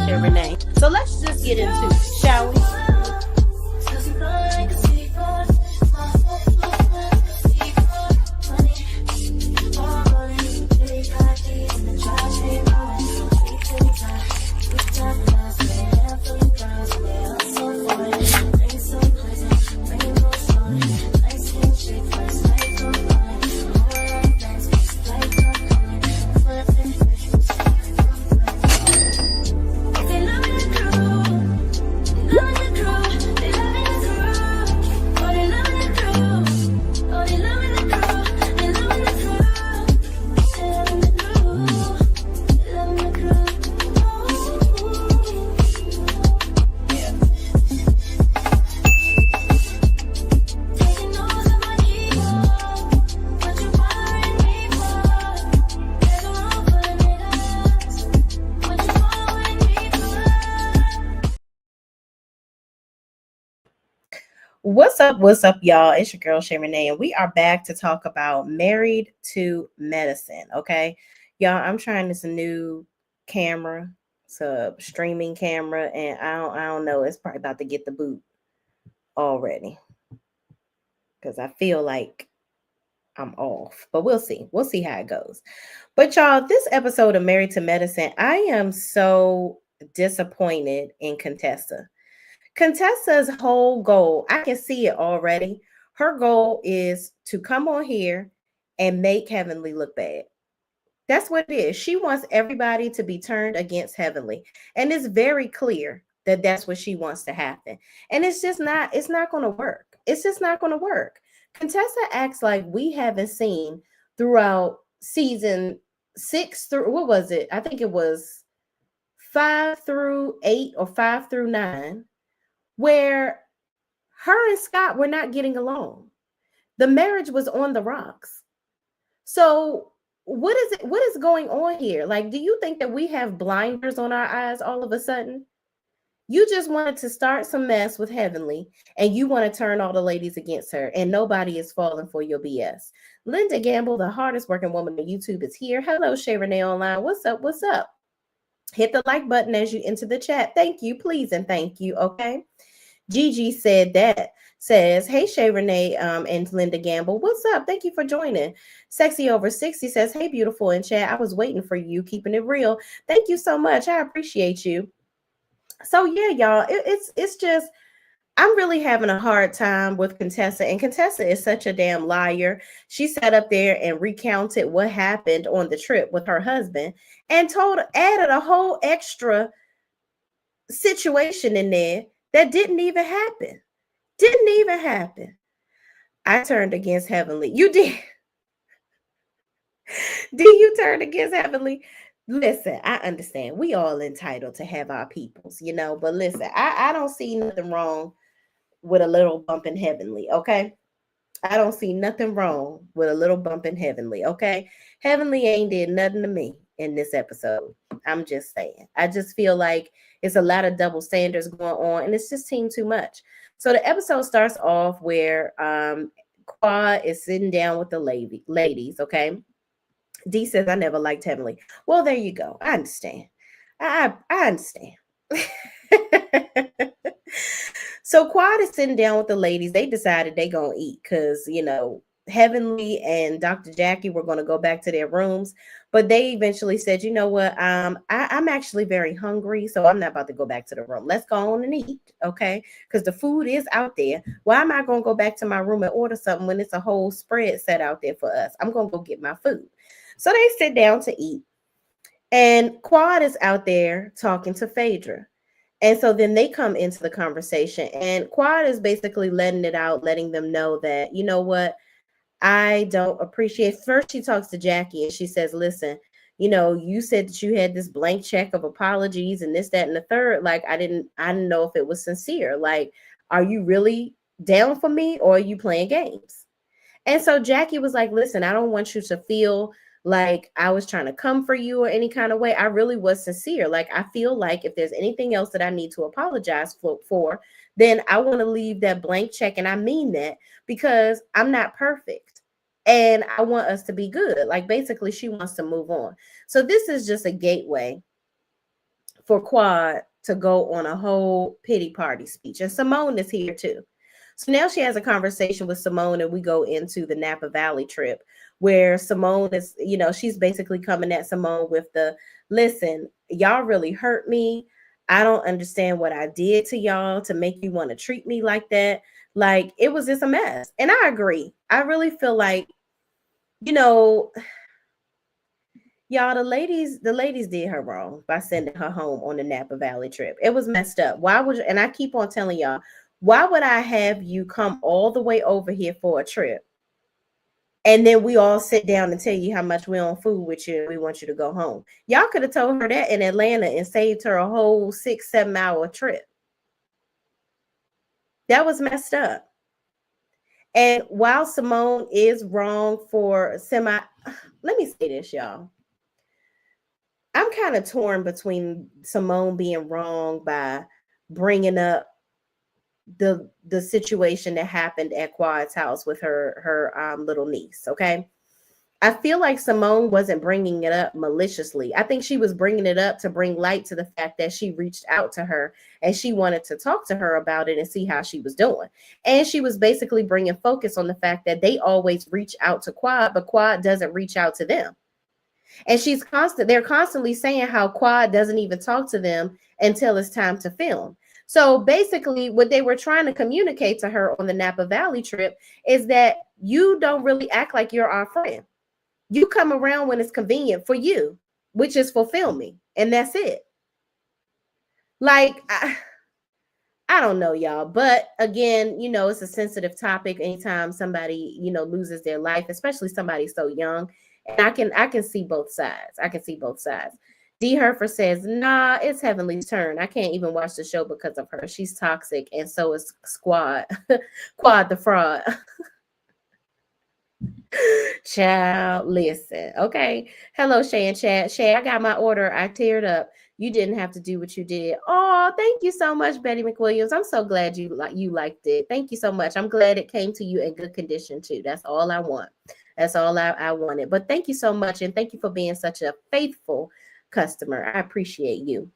Shay Renee. So let's just get into it, shall we? What's up, y'all? It's your girl, Shay Renee, and we are back to talk about Married to Medicine, okay? Y'all, I'm trying this new camera. It's a streaming camera, and I don't know. It's probably about to get the boot already because I feel like I'm off, but we'll see. We'll see how it goes. But y'all, this episode of Married to Medicine, I am so disappointed in Contessa. Contessa's whole goal, I can see it already. Her goal is to come on here and make Heavenly look bad. That's what it is. She wants everybody to be turned against Heavenly. And it's very clear that that's what she wants to happen. And it's not going to work. It's just not going to work. Contessa acts like we haven't seen throughout season 6 through, what was it? I think it was 5 through 8 or 5 through 9. Where her and Scott were not getting along. The marriage was on the rocks. So what is going on here? Like, do you think that we have blinders on our eyes all of a sudden? You just wanted to start some mess with Heavenly, and you want to turn all the ladies against her, and nobody is falling for your BS. Linda Gamble, the hardest working woman on YouTube, is here. Hello, shayreneeonline. What's up? What's up? Hit the like button as you enter the chat. Thank you, please, and thank you, okay? Gigi says, hey, Shay Renee and Linda Gamble. What's up? Thank you for joining. Sexy over 60 says, hey, beautiful in chat. I was waiting for you, keeping it real. Thank you so much. I appreciate you. So, yeah, y'all, it's just, I'm really having a hard time with Contessa. And Contessa is such a damn liar. She sat up there and recounted what happened on the trip with her husband and added a whole extra situation in there that didn't even happen. Didn't even happen. I turned against Heavenly. You did. Did you turn against Heavenly? Listen, I understand. We all entitled to have our peoples, but listen, I don't see nothing wrong with a little bump in Heavenly, okay? I don't see nothing wrong with a little bump in Heavenly, okay? Heavenly ain't did nothing to me in this episode. I'm just saying. I just feel like it's a lot of double standards going on, and it's just seemed too much. So the episode starts off where Quad is sitting down with the ladies, okay? D says, I never liked Heavenly. Well, there you go. I understand. I understand. So Quad is sitting down with the ladies. They decided they're going to eat because, Heavenly and Dr. Jackie were going to go back to their rooms, but they eventually said, you know what, I'm actually very hungry, so I'm not about to go back to the room. Let's go on and eat, okay? Because the food is out there. Why am I going to go back to my room and order something when it's a whole spread set out there for us? I'm going to go get my food. So they sit down to eat, and Quad is out there talking to Phaedra. And so then they come into the conversation, and Quad is basically letting them know that, you know what, I don't appreciate. First, she talks to Jackie and she says, listen, you said that you had this blank check of apologies and this, that, and the third. Like, I didn't know if it was sincere. Like, are you really down for me or are you playing games? And so Jackie was like, listen, I don't want you to feel like I was trying to come for you or any kind of way. I really was sincere. Like, I feel like if there's anything else that I need to apologize for, then I want to leave that blank check. And I mean that because I'm not perfect and I want us to be good. Like, basically she wants to move on. So this is just a gateway for Quad to go on a whole pity party speech. And Simone is here too. So now she has a conversation with Simone, and we go into the Napa Valley trip where Simone is, she's basically coming at Simone with the, listen, y'all really hurt me. I don't understand what I did to y'all to make you want to treat me like that. Like, it was just a mess. And I agree. I really feel like, y'all, the ladies did her wrong by sending her home on the Napa Valley trip. It was messed up. Why would you, and I keep on telling y'all, why would I have you come all the way over here for a trip? And then we all sit down and tell you how much we on food with you and we want you to go home. Y'all could have told her that in Atlanta and saved her a whole 6-7 hour trip. That was messed up. And while Simone is wrong for let me say this, y'all. I'm kind of torn between Simone being wrong by bringing up the situation that happened at Quad's house with her little niece. Okay, I feel like Simone wasn't bringing it up maliciously. I think she was bringing it up to bring light to the fact that she reached out to her and she wanted to talk to her about it and see how she was doing. And she was basically bringing focus on the fact that they always reach out to Quad, but Quad doesn't reach out to them. And they're constantly saying how Quad doesn't even talk to them until it's time to film. So basically what they were trying to communicate to her on the Napa Valley trip is that you don't really act like you're our friend. You come around when it's convenient for you, which is for filming, and that's it. Like, I don't know, y'all. But again, it's a sensitive topic anytime somebody, loses their life, especially somebody so young. And I can see both sides. I can see both sides. D. Herfer says, nah, it's Heavenly's turn. I can't even watch the show because of her. She's toxic, and so is Squad. Quad the fraud. Child, listen. Okay. Hello, Shay and Chad. Shay, I got my order. I teared up. You didn't have to do what you did. Oh, thank you so much, Betty McWilliams. I'm so glad you liked it. Thank you so much. I'm glad it came to you in good condition too. That's all I want. That's all I wanted. But thank you so much, and thank you for being such a faithful customer. I appreciate you.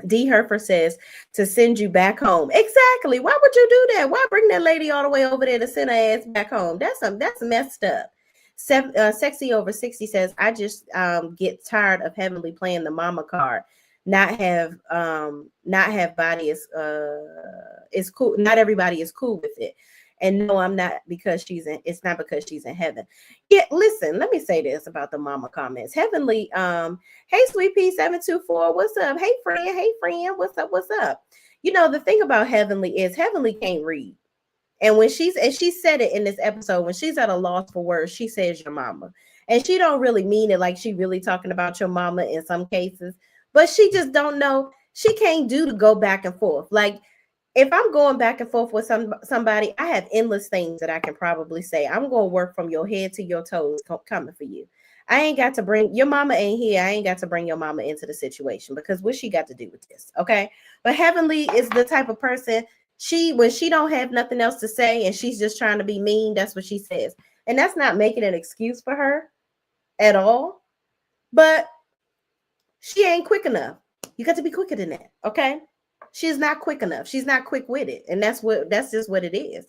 D. Herfer says to send you back home. Exactly. Why would you do that? Why bring that lady all the way over there to send her ass back home? That's messed up. Sexy over 60 says, I just get tired of Heavenly playing the mama card. Not have body is cool. Not everybody is cool with it. And no, I'm not because it's not because she's in heaven. Yeah, listen, let me say this about the mama comments. Heavenly, hey, Sweet Pea 724, what's up? Hey, friend, what's up? The thing about Heavenly is Heavenly can't read. And she said it in this episode, when she's at a loss for words, she says your mama. And she don't really mean it like she really talking about your mama in some cases, but she just don't know. She can't do to go back and forth. Like, if I'm going back and forth with somebody, I have endless things that I can probably say. I'm going to work from your head to your toes coming for you. I ain't got to bring your mama ain't here. I ain't got to bring your mama into the situation because what she got to do with this? Okay. But Heavenly is the type of person, when she don't have nothing else to say and she's just trying to be mean, that's what she says. And that's not making an excuse for her at all. But she ain't quick enough. You got to be quicker than that. Okay. She's not quick enough. She's not quick with it. And that's just what it is.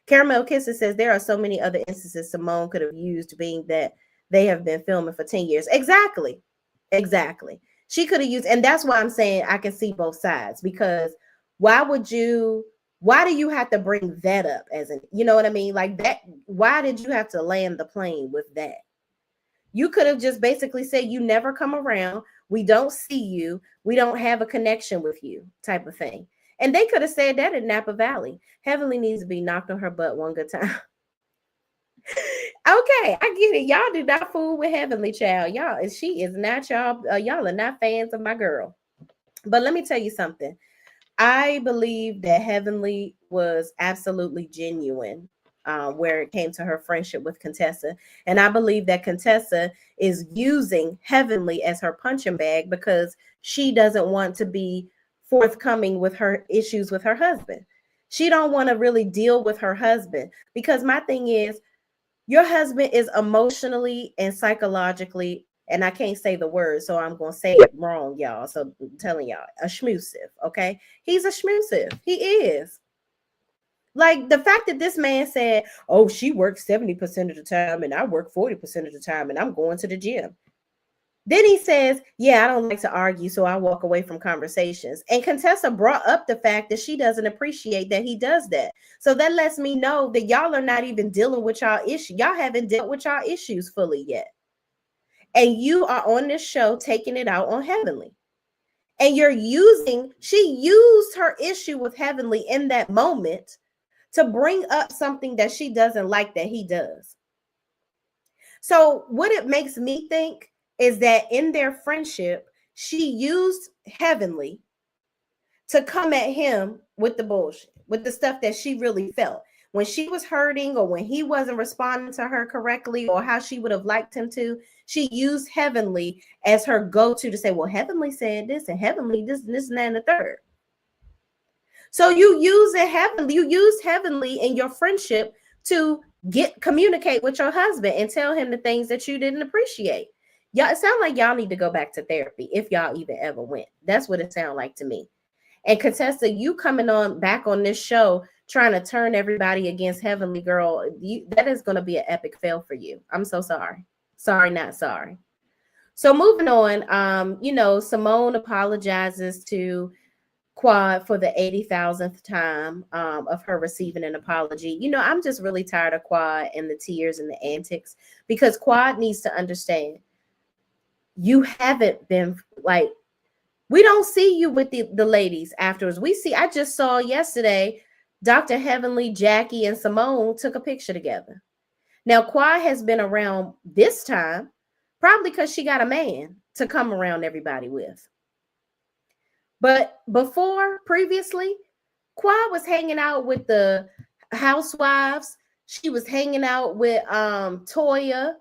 Caramel Kisses says there are so many other instances Simone could have used, being that they have been filming for 10 years. Exactly. She could have used, and that's why I'm saying I can see both sides, because why do you have to bring that up you know what I mean? Like that, why did you have to land the plane with that? You could have just basically said, you never come around. We don't see you. We don't have a connection with you, type of thing. And they could have said that in Napa Valley. Heavenly needs to be knocked on her butt one good time. Okay, I get it. Y'all do not fool with Heavenly, child. She is not y'all. Y'all are not fans of my girl. But let me tell you something. I believe that Heavenly was absolutely genuine where it came to her friendship with Contessa. And I believe that Contessa is using Heavenly as her punching bag because she doesn't want to be forthcoming with her issues with her husband. She don't want to really deal with her husband, because my thing is, your husband is emotionally and psychologically and I can't say the word, so I'm gonna say it wrong, y'all. So I'm telling y'all, a schmoosive, okay? He's a schmoosive. He is. Like the fact that this man said, "Oh, she works 70% of the time, and I work 40% of the time, and I'm going to the gym." Then he says, "Yeah, I don't like to argue, so I walk away from conversations." And Contessa brought up the fact that she doesn't appreciate that he does that. So that lets me know that y'all are not even dealing with y'all issues. Y'all haven't dealt with y'all issues fully yet. And you are on this show taking it out on Heavenly. And she used her issue with Heavenly in that moment to bring up something that she doesn't like that he does. So what it makes me think is that in their friendship, she used Heavenly to come at him with the bullshit, with the stuff that she really felt. When she was hurting or when he wasn't responding to her correctly or how she would have liked him to, she used Heavenly as her go-to to say, well, Heavenly said this and Heavenly this and that and the third. So you used Heavenly in your friendship to communicate with your husband and tell him the things that you didn't appreciate. Y'all, it sounds like y'all need to go back to therapy if y'all even ever went. That's what it sounds like to me. And Contessa, you coming back on this show trying to turn everybody against Heavenly, girl, that is going to be an epic fail for you. I'm so sorry. Sorry, not sorry. So moving on, Simone apologizes to Quad for the 80,000th time of her receiving an apology. I'm just really tired of Quad and the tears and the antics, because Quad needs to understand you haven't been like, we don't see you with the ladies afterwards. I just saw yesterday, Dr. Heavenly, Jackie, and Simone took a picture together. Now, Quad has been around this time, probably because she got a man to come around everybody with. But previously, Quad was hanging out with the housewives. She was hanging out with Toya.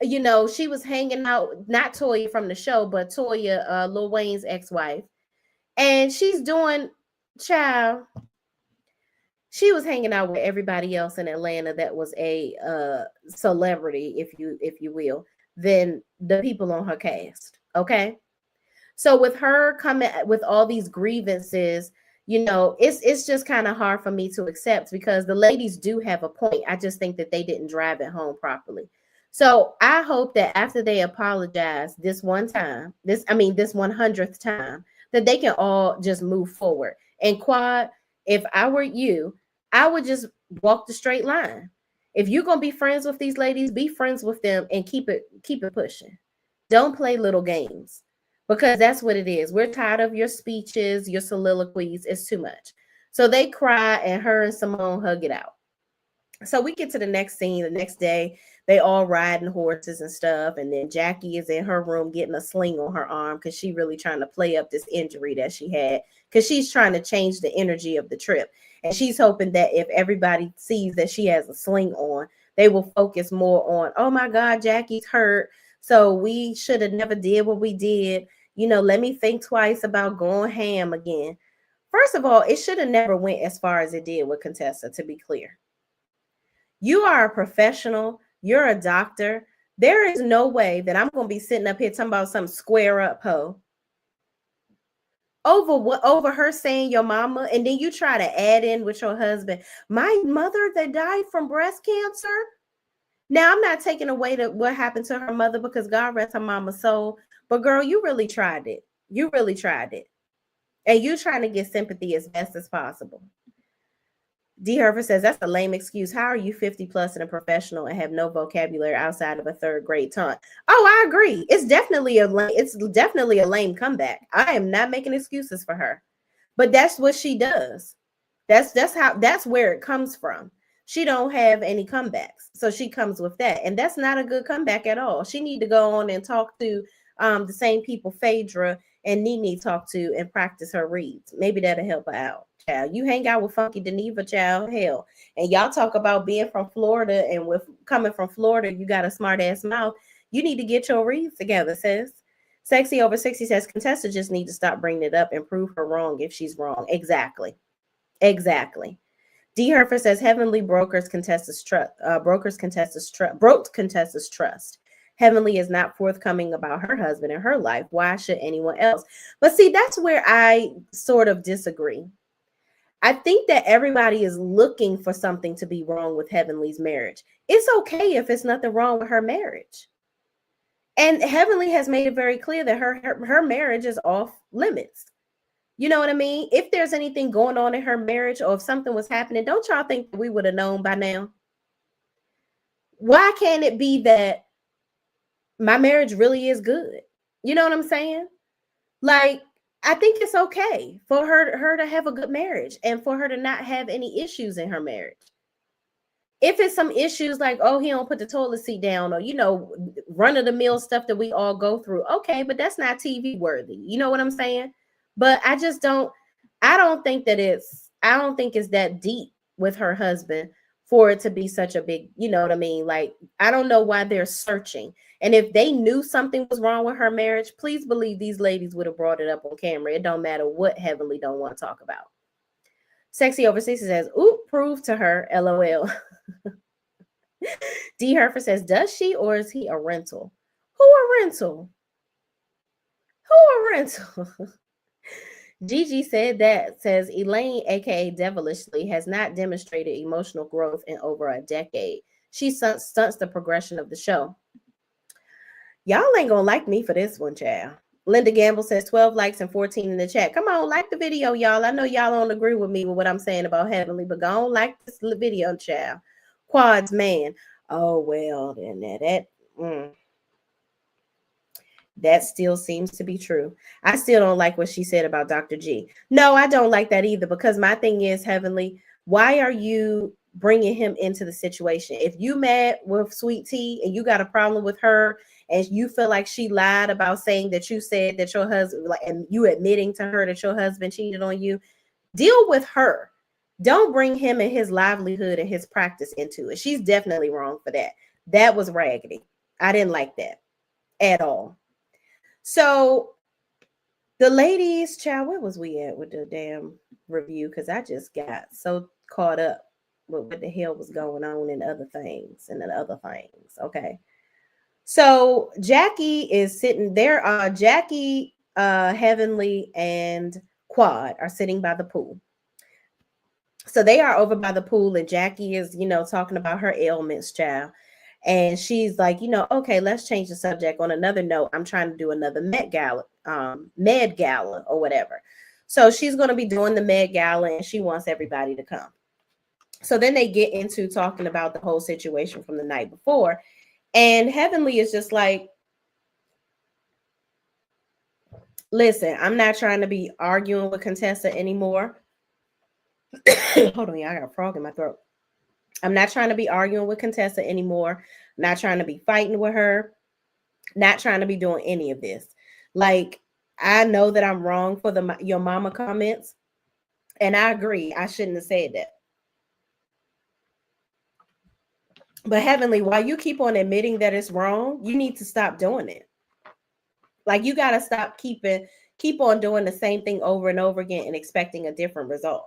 She was hanging out, not Toya from the show, but Toya, Lil Wayne's ex-wife. And she's doing, child, she was hanging out with everybody else in Atlanta that was a celebrity, if you will, than the people on her cast. Okay. So with her coming with all these grievances, it's just kind of hard for me to accept, because the ladies do have a point. I just think that they didn't drive it home properly. So I hope that after they apologize this one time, this 100th time, that they can all just move forward. And Quad, if I were you, I would just walk the straight line. If you're going to be friends with these ladies, be friends with them and keep it pushing. Don't play little games, because that's what it is. We're tired of your speeches, your soliloquies. It's too much. So they cry, and her and Simone hug it out. So we get to the next scene. The next day, they all riding horses and stuff. And then Jackie is in her room getting a sling on her arm, because she really trying to play up this injury that she had, because she's trying to change the energy of the trip. And she's hoping that if everybody sees that she has a sling on, they will focus more on, oh my God, Jackie's hurt, so we should have never did what we did. Let me think twice about going ham again. First of all, it should have never went as far as it did with Contessa, to be clear. You are a professional. You're a doctor. There is no way that I'm going to be sitting up here talking about some square up hoe over her saying your mama, and then you try to add in with your husband, my mother that died from breast cancer. Now, I'm not taking away what happened to her mother, because God rest her mama's soul. But girl, you really tried it. You really tried it. And you're trying to get sympathy as best as possible. D. Herfer says, that's a lame excuse. How are you 50 plus and a professional and have no vocabulary outside of a third grade taunt? Oh, I agree. It's definitely a lame comeback. I am not making excuses for her. But that's what she does. That's where it comes from. She don't have any comebacks. So she comes with that. And that's not a good comeback at all. She need to go on and talk to the same people Phaedra and Nene talk to and practice her reads. Maybe that'll help her out. Child, you hang out with Funky Deneva, child, hell. And y'all talk about being from Florida, and with coming from Florida, you got a smart ass mouth. You need to get your reads together, sis. Sexy over 60 says, Contessa just need to stop bringing it up and prove her wrong if she's wrong. Exactly. D. Herfer says, Heavenly broke Contessa's trust. Heavenly is not forthcoming about her husband and her life. Why should anyone else? But see, that's where I sort of disagree. I think that everybody is looking for something to be wrong with Heavenly's marriage. It's okay if it's nothing wrong with her marriage. And Heavenly has made it very clear that her marriage is off limits. You know what I mean? If there's anything going on in her marriage or if something was happening, don't y'all think that we would have known by now? Why can't it be that my marriage really is good? You know what I'm saying? Like, I think it's okay for her to have a good marriage and for her to not have any issues in her marriage. If it's some issues like, oh, he don't put the toilet seat down, or run of the mill stuff that we all go through, okay, but that's not TV worthy. You know what I'm saying? But I don't think it's that deep with her husband for it to be such a big, you know what I mean? Like, I don't know why they're searching. And if they knew something was wrong with her marriage, please believe these ladies would have brought it up on camera. It don't matter what Heavenly don't want to talk about. Sexy Overseas says, "Oop, prove to her, LOL." D. Herfer says, "Does she or is he a rental?" Who a rental? Who a rental? Gigi says Elaine, aka Devilishly, has not demonstrated emotional growth in over a decade. She stunts the progression of the show. Y'all ain't gonna like me for this one, child. Linda Gamble says 12 likes and 14 in the chat. Come on, like the video, y'all. I know y'all don't agree with me with what I'm saying about Heavenly, but go on, like this video, child. Quads, man. Oh, well, then that still seems to be true. I still don't like what she said about Dr. G. No, I don't like that either, because my thing is, Heavenly, why are you bringing him into the situation? If you mad with Sweet Tea and you got a problem with her and you feel like she lied about saying that you said that your husband, like, and you admitting to her that your husband cheated on you, deal with her. Don't bring him and his livelihood and his practice into it. She's definitely wrong for that. That was raggedy. I didn't like that at all. So the ladies, child, where was we at with the damn review? Because I just got so caught up with what the hell was going on and other things. Okay. So Jackie is sitting there. Jackie, Heavenly, and Quad are sitting by the pool. So they are over by the pool, and Jackie is, talking about her ailments, child. And she's like, okay, let's change the subject. On another note, I'm trying to do another Met Gala, Med Gala or whatever. So she's going to be doing the Med Gala, and she wants everybody to come. So then they get into talking about the whole situation from the night before. And Heavenly is just like, listen, I'm not trying to be arguing with Contessa anymore. Hold on, y'all, I got a frog in my throat. I'm not trying to be arguing with Contessa anymore. Not trying to be fighting with her. Not trying to be doing any of this. Like, I know that I'm wrong for your mama comments. And I agree. I shouldn't have said that. But Heavenly, while you keep on admitting that it's wrong, you need to stop doing it. Like, you got to stop keep on doing the same thing over and over again and expecting a different result.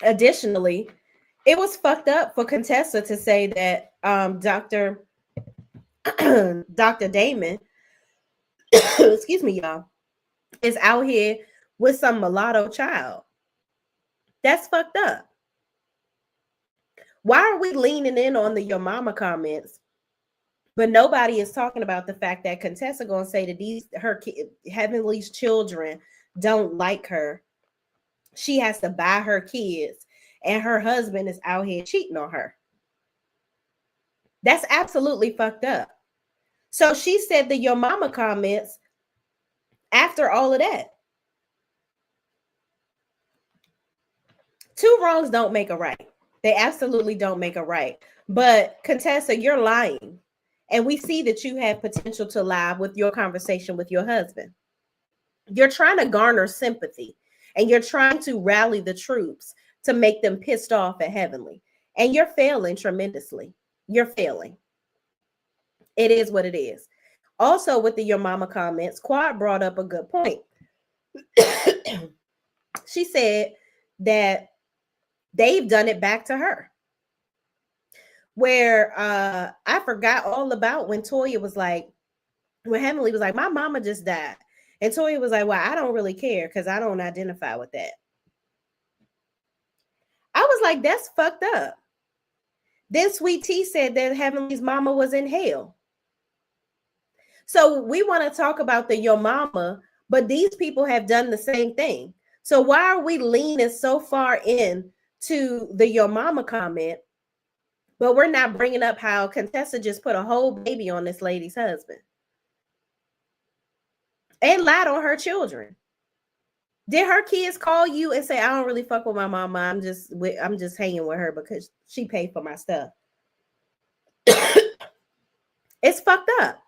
Additionally, it was fucked up for Contessa to say that Dr. Damon, excuse me, y'all, is out here with some mulatto child. That's fucked up. Why are we leaning in on the your mama comments, but nobody is talking about the fact that Contessa gonna say that her Heavenly's children don't like her. She has to buy her kids, and her husband is out here cheating on her. That's absolutely fucked up. So she said the your mama comments after all of that. Two wrongs don't make a right. They absolutely don't make a right. But Contessa, you're lying. And we see that you have potential to lie with your conversation with your husband. You're trying to garner sympathy, and you're trying to rally the troops to make them pissed off at Heavenly. And you're failing tremendously. You're failing. It is what it is. Also, with the your mama comments, Quad brought up a good point. She said that they've done it back to her. where I forgot all about when Toya was like, when Heavenly was like, my mama just died. And Toya was like, well, I don't really care because I don't identify with that. I was like, that's fucked up. Then Sweet Tea said that Heavenly's mama was in hell. So we want to talk about the your mama, but these people have done the same thing. So why are we leaning so far in to the your mama comment, but we're not bringing up how Contessa just put a whole baby on this lady's husband and lied on her children? Did her kids call you and say, I don't really fuck with my mama, I'm just hanging with her because she paid for my stuff? It's fucked up.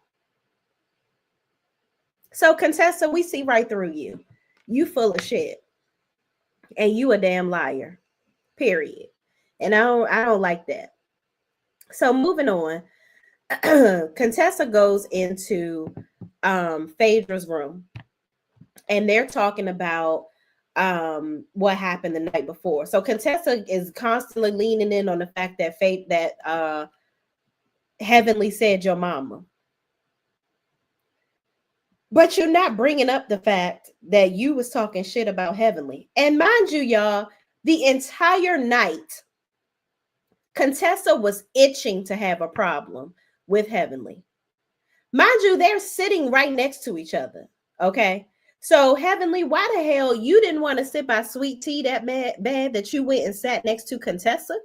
So Contessa, we see right through you. You full of shit. And you a damn liar. Period. And I don't like that. So moving on, Contessa goes into Phaedra's room, and they're talking about what happened the night before. So Contessa is constantly leaning in on the fact that Heavenly said your mama. But you're not bringing up the fact that you was talking shit about Heavenly. And mind you, y'all, the entire night, Contessa was itching to have a problem with Heavenly. Mind you, they're sitting right next to each other. Okay. So Heavenly, why the hell you didn't want to sit by Sweet Tea that bad that you went and sat next to Contessa?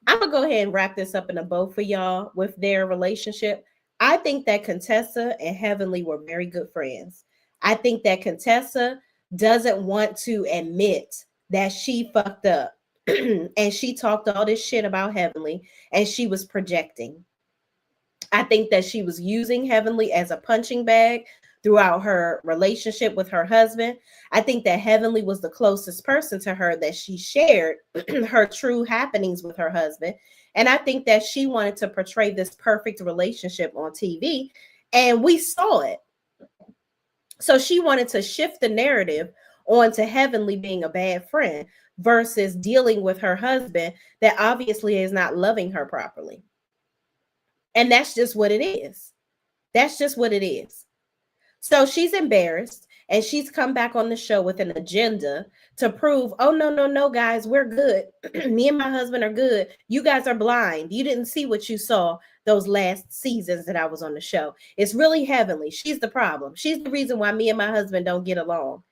I'm gonna go ahead and wrap this up in a bow for y'all with their relationship. I think that Contessa and Heavenly were very good friends. I think that Contessa doesn't want to admit that she fucked up and she talked all this shit about Heavenly and she was projecting. I think that she was using Heavenly as a punching bag throughout her relationship with her husband. I think that Heavenly was the closest person to her that she shared her true happenings with her husband. And I think that she wanted to portray this perfect relationship on TV, and we saw it. So she wanted to shift the narrative onto Heavenly being a bad friend versus dealing with her husband that obviously is not loving her properly. And that's just what it is. That's just what it is. So she's embarrassed and she's come back on the show with an agenda to prove, oh, no, guys, we're good. Me and my husband are good. You guys are blind. You didn't see what you saw those last seasons that I was on the show. It's really Heavenly. She's the problem. She's the reason why me and my husband don't get along.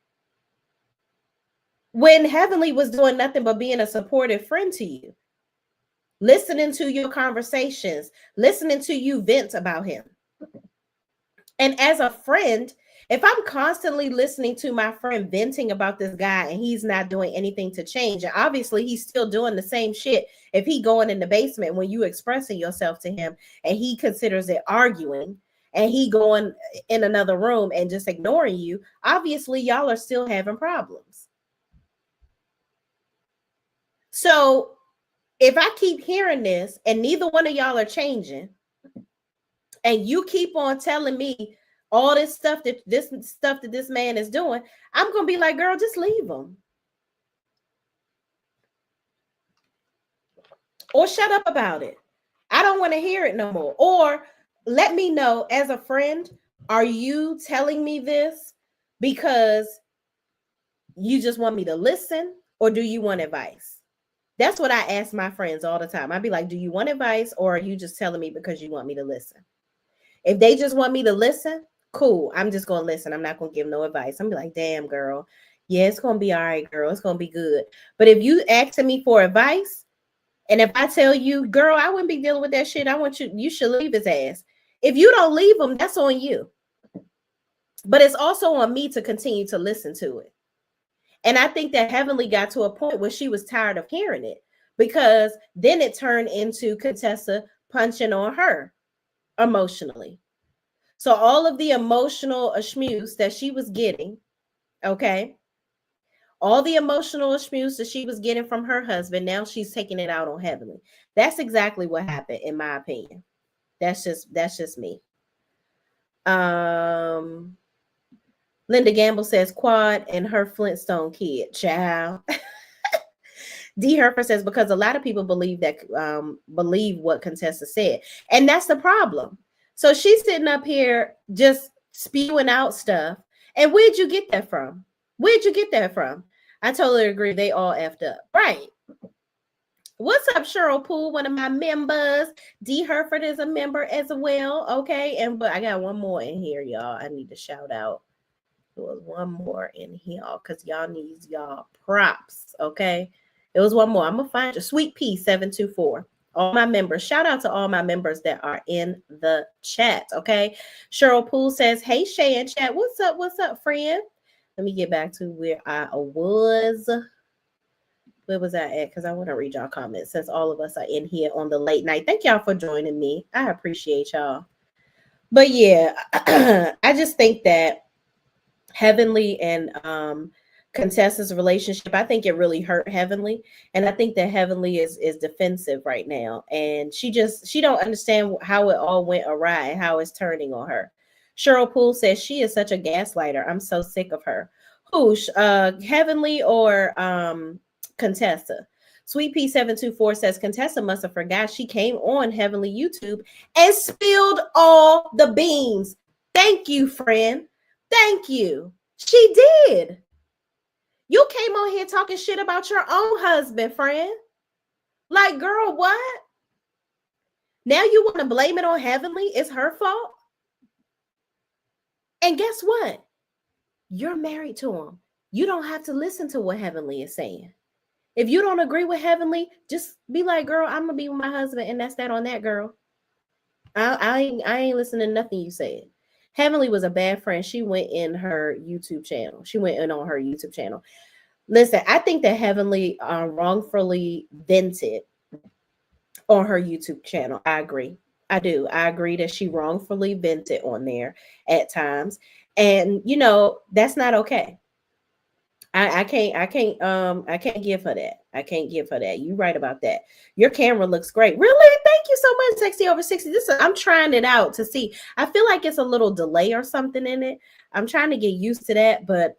When Heavenly was doing nothing but being a supportive friend to you, listening to your conversations, listening to you vent about him. And as a friend, if I'm constantly listening to my friend venting about this guy and he's not doing anything to change, and obviously he's still doing the same shit. If he going in the basement when you expressing yourself to him and he considers it arguing and he going in another room and just ignoring you, obviously y'all are still having problems. So if I keep hearing this and neither one of y'all are changing, and you keep on telling me all this stuff that this man is doing, I'm gonna be like, girl, just leave him. Or shut up about it. I don't want to hear it no more. Or let me know as a friend, are you telling me this because you just want me to listen, or do you want advice? That's what I ask my friends all the time. I'd be like, do you want advice, or are you just telling me because you want me to listen? If they just want me to listen, cool. I'm just going to listen. I'm not going to give no advice. I'm like, damn, girl. Yeah, it's going to be all right, girl. It's going to be good. But if you asking me for advice, and if I tell you, girl, I wouldn't be dealing with that shit, you should leave his ass. If you don't leave him, that's on you. But it's also on me to continue to listen to it. And I think that Heavenly got to a point where she was tired of hearing it, because then it turned into Contessa punching on her emotionally. So all of the emotional abuse that she was getting, okay, all the emotional abuse that she was getting from her husband, now she's taking it out on Heavenly. That's exactly what happened, in my opinion. That's just me. Linda Gamble says Quad and her Flintstone kid, child. D. Herfer says, because a lot of people believe what Contessa said. And that's the problem. So she's sitting up here just spewing out stuff. And where'd you get that from? Where'd you get that from? I totally agree. They all effed up. Right. What's up, Cheryl Poole, one of my members? D. Herford is a member as well. Okay. And but I got one more in here, y'all. I need to shout out. There was one more in here because y'all needs y'all props. Okay. It was one more. I'm gonna find you. Sweet Pea 724. All my members. Shout out to all my members that are in the chat. Okay. Cheryl Poole says, hey, Shay and chat. What's up? What's up, friend? Let me get back to where I was. Where was I at? Because I want to read y'all comments since all of us are in here on the late night. Thank y'all for joining me. I appreciate y'all. But yeah, I just think that Heavenly and Contessa's relationship, I think it really hurt Heavenly. And I think that Heavenly is defensive right now. And she don't understand how it all went awry and how it's turning on her. Cheryl Poole says she is such a gaslighter. I'm so sick of her. Who? Heavenly or Contessa? Sweet P724 says Contessa must have forgot she came on Heavenly YouTube and spilled all the beans. Thank you, friend. Thank you. She did. You came on here talking shit about your own husband, friend. Like, girl, what? Now you want to blame it on Heavenly? It's her fault? And guess what? You're married to him. You don't have to listen to what Heavenly is saying. If you don't agree with Heavenly, just be like, girl, I'm going to be with my husband, and that's that on that, girl. I ain't listening to nothing you said. Heavenly was a bad friend. She went in her YouTube channel. She went in on her YouTube channel. Listen, I think that Heavenly wrongfully vented on her YouTube channel. I agree. I do. I agree that she wrongfully vented on there at times. And, you know, that's not okay. I can't give her that. I can't give her that. You're right about that. Your camera looks great. Really? Thank you so much, Sexy Over 60. I'm trying it out to see. I feel like it's a little delay or something in it. I'm trying to get used to that, but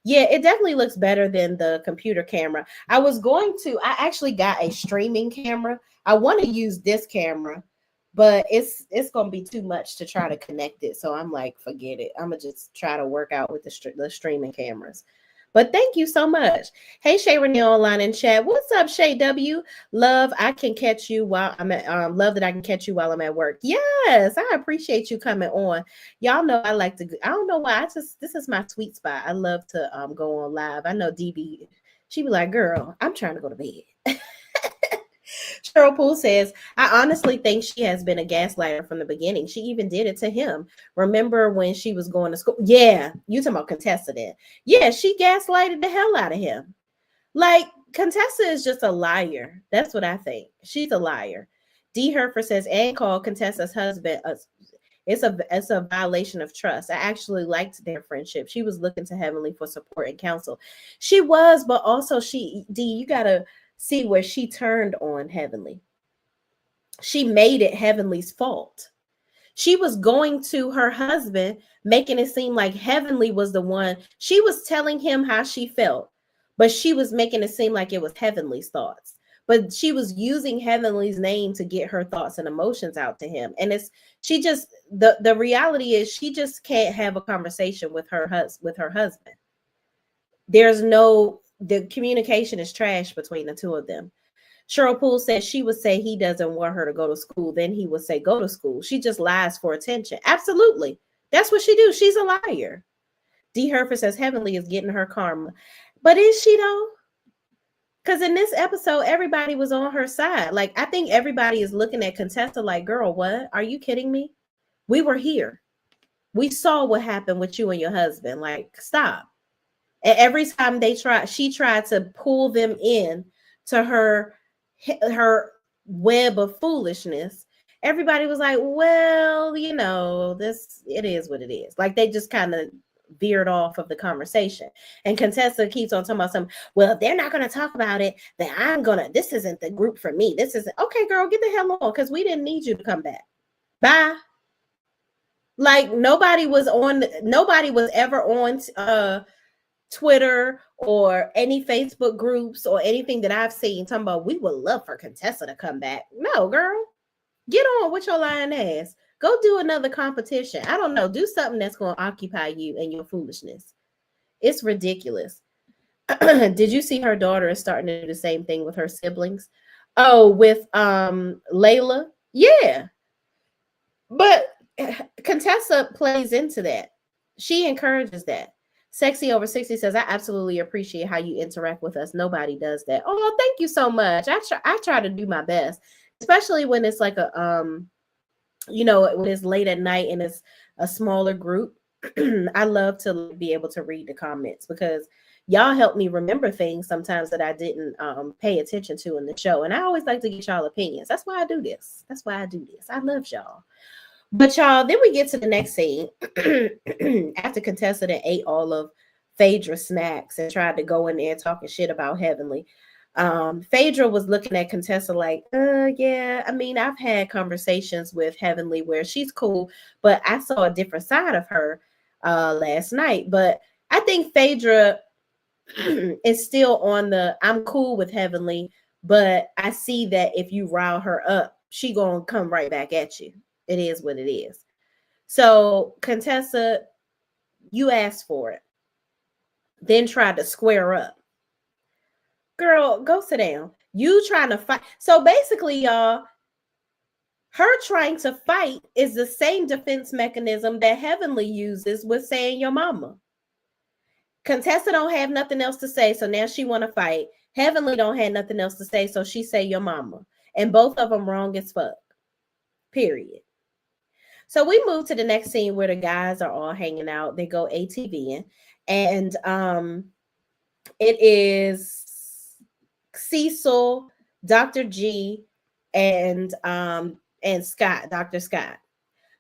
yeah, it definitely looks better than the computer camera. I actually got a streaming camera. I want to use this camera, but it's going to be too much to try to connect it. So I'm like, forget it. I'm going to just try to work out with the streaming cameras. But thank you so much. Hey, shayreneeonline in chat. What's up, Shay W? Love, I can catch you while I'm at love that I can catch you while I'm at work. Yes, I appreciate you coming on. Y'all know I like to. I don't know why. This is my sweet spot. I love to go on live. I know DB. She be like, girl, I'm trying to go to bed. Cheryl Poole says, I honestly think she has been a gaslighter from the beginning. She even did it to him. Remember when she was going to school? Yeah, you talking about Contessa then. Yeah, she gaslighted the hell out of him. Like, Contessa is just a liar. That's what I think. She's a liar. D. Herfer says, and called Contessa's husband. It's a violation of trust. I actually liked their friendship. She was looking to Heavenly for support and counsel. She was, but also you got to see where she turned on Heavenly. She made it Heavenly's fault. She was going to her husband, making it seem like Heavenly was the one. She was telling him how she felt, but she was making it seem like it was Heavenly's thoughts. But she was using Heavenly's name to get her thoughts and emotions out to him. And the reality is she just can't have a conversation with her husband. The communication is trash between the two of them. Cheryl Poole says she would say he doesn't want her to go to school. Then he would say, go to school. She just lies for attention. Absolutely. That's what she do. She's a liar. D. Herfer says Heavenly is getting her karma. But is she though? Because in this episode, everybody was on her side. Like, I think everybody is looking at Contessa like, girl, what? Are you kidding me? We were here. We saw what happened with you and your husband. Like, stop. And every time she tried to pull them in to her web of foolishness, everybody was like, well, you know, it is what it is. Like, they just kind of veered off of the conversation. And Contessa keeps on talking about something. Well, if they're not going to talk about it, then this isn't the group for me. This isn't. Okay, girl, get the hell on, because we didn't need you to come back. Bye. Like, nobody was ever on Twitter or any Facebook groups or anything that I've seen talking about we would love for Contessa to come back. No, girl, get on with your lying ass. Go do another competition. I don't know. Do something that's going to occupy you and your foolishness. It's ridiculous. Did you see her daughter is starting to do the same thing with her siblings? Oh, with Layla? Yeah. But Contessa plays into that. She encourages that. Sexy over 60 says, I absolutely appreciate how you interact with us. Nobody does that. Oh, thank you so much. I try to do my best, especially when it's like a when it's late at night and it's a smaller group. I love to be able to read the comments because y'all help me remember things sometimes that I didn't pay attention to in the show. And I always like to get y'all opinions. That's why I do this. I love y'all. But y'all, then we get to the next scene. After Contessa ate all of Phaedra's snacks and tried to go in there talking shit about Heavenly. Phaedra was looking at Contessa like, yeah, I mean, I've had conversations with Heavenly where she's cool, but I saw a different side of her last night. But I think Phaedra is still on the I'm cool with Heavenly, but I see that if you rile her up, she gonna come right back at you. It is what it is. So Contessa, you asked for it, then tried to square up. Girl, go sit down. You trying to fight. So basically, y'all, her trying to fight is the same defense mechanism that Heavenly uses with saying your mama. Contessa don't have nothing else to say, so now she want to fight. Heavenly don't have nothing else to say, so she say your mama. And both of them wrong as fuck. Period. So we move to the next scene where the guys are all hanging out. They go ATVing, and it is Cecil, Dr. G, and Scott, Dr. Scott.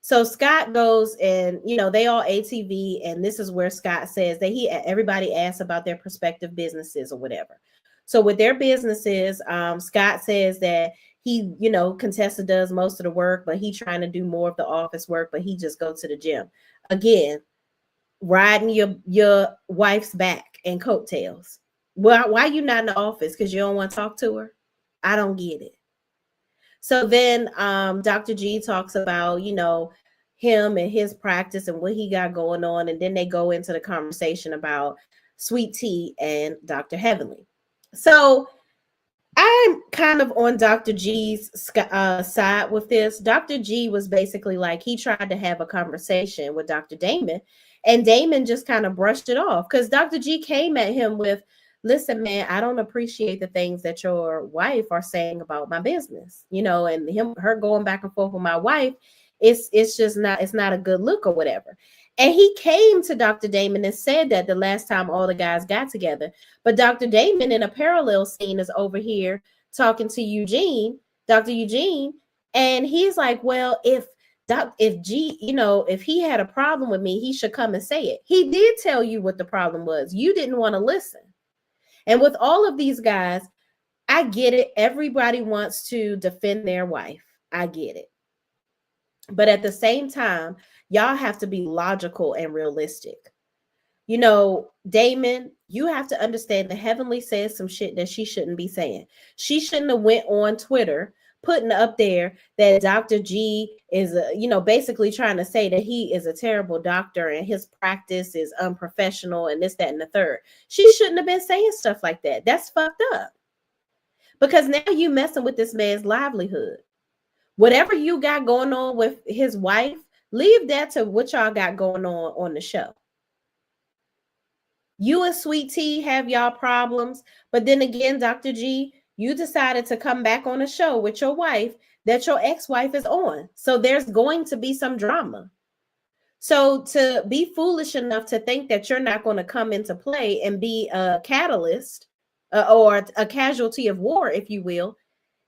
So Scott goes and, they all ATV, and this is where Scott says that everybody asks about their prospective businesses or whatever. So with their businesses, Scott says that he, Contessa does most of the work, but he trying to do more of the office work, but he just go to the gym. Again, riding your wife's back and coattails. Well, why you not in the office? Because you don't want to talk to her? I don't get it. So then Dr. G talks about, him and his practice and what he got going on. And then they go into the conversation about Sweet Tea and Dr. Heavenly. So I'm kind of on Dr. G's side with this. Dr. G was basically like, he tried to have a conversation with Dr. Damon, and Damon just kind of brushed it off because Dr. G came at him with, listen, man, I don't appreciate the things that your wife are saying about my business, and her going back and forth with my wife. It's just not, it's not a good look or whatever. And he came to Dr. Damon and said that the last time all the guys got together. But Dr. Damon in a parallel scene is over here talking to Eugene, Dr. Eugene, and he's like, well, if he had a problem with me, he should come and say it. He did tell you what the problem was. You didn't want to listen. And with all of these guys, I get it. Everybody wants to defend their wife. I get it. But at the same time, y'all have to be logical and realistic. Damon, you have to understand that Heavenly says some shit that she shouldn't be saying. She shouldn't have went on Twitter putting up there that Dr. G is, basically trying to say that he is a terrible doctor and his practice is unprofessional and this, that, and the third. She shouldn't have been saying stuff like that. That's fucked up. Because now you messing with this man's livelihood. Whatever you got going on with his wife, leave that to what y'all got going on the show. You and Sweet Tea have y'all problems, but then again, Dr. G, you decided to come back on a show with your wife that your ex-wife is on. So there's going to be some drama. So to be foolish enough to think that you're not going to come into play and be a catalyst or a casualty of war, if you will,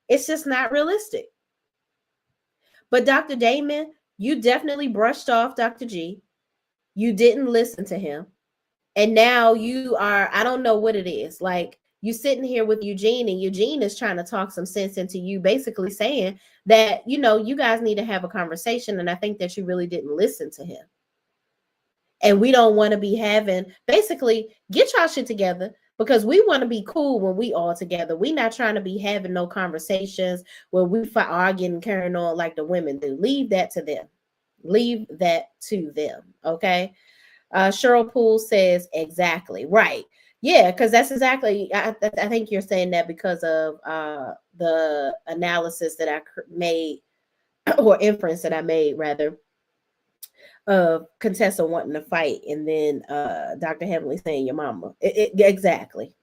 it's just not realistic. But Dr. Damon, you definitely brushed off Dr. G. You didn't listen to him. And now you are, I don't know what it is. Like, you sitting here with Eugene, and Eugene is trying to talk some sense into you, basically saying that, you guys need to have a conversation. And I think that you really didn't listen to him. And we don't want to be having, basically, get y'all shit together. because we want to be cool when we all together. We not trying to be having no conversations where we fight, arguing, carrying on like the women do. Leave that to them. Leave that to them. Okay. Cheryl Poole says exactly right. Yeah, because that's exactly. I think you're saying that because of the analysis that I made, or inference that I made rather, of Contessa wanting to fight, and then Dr. Heavenly saying your mama. Exactly.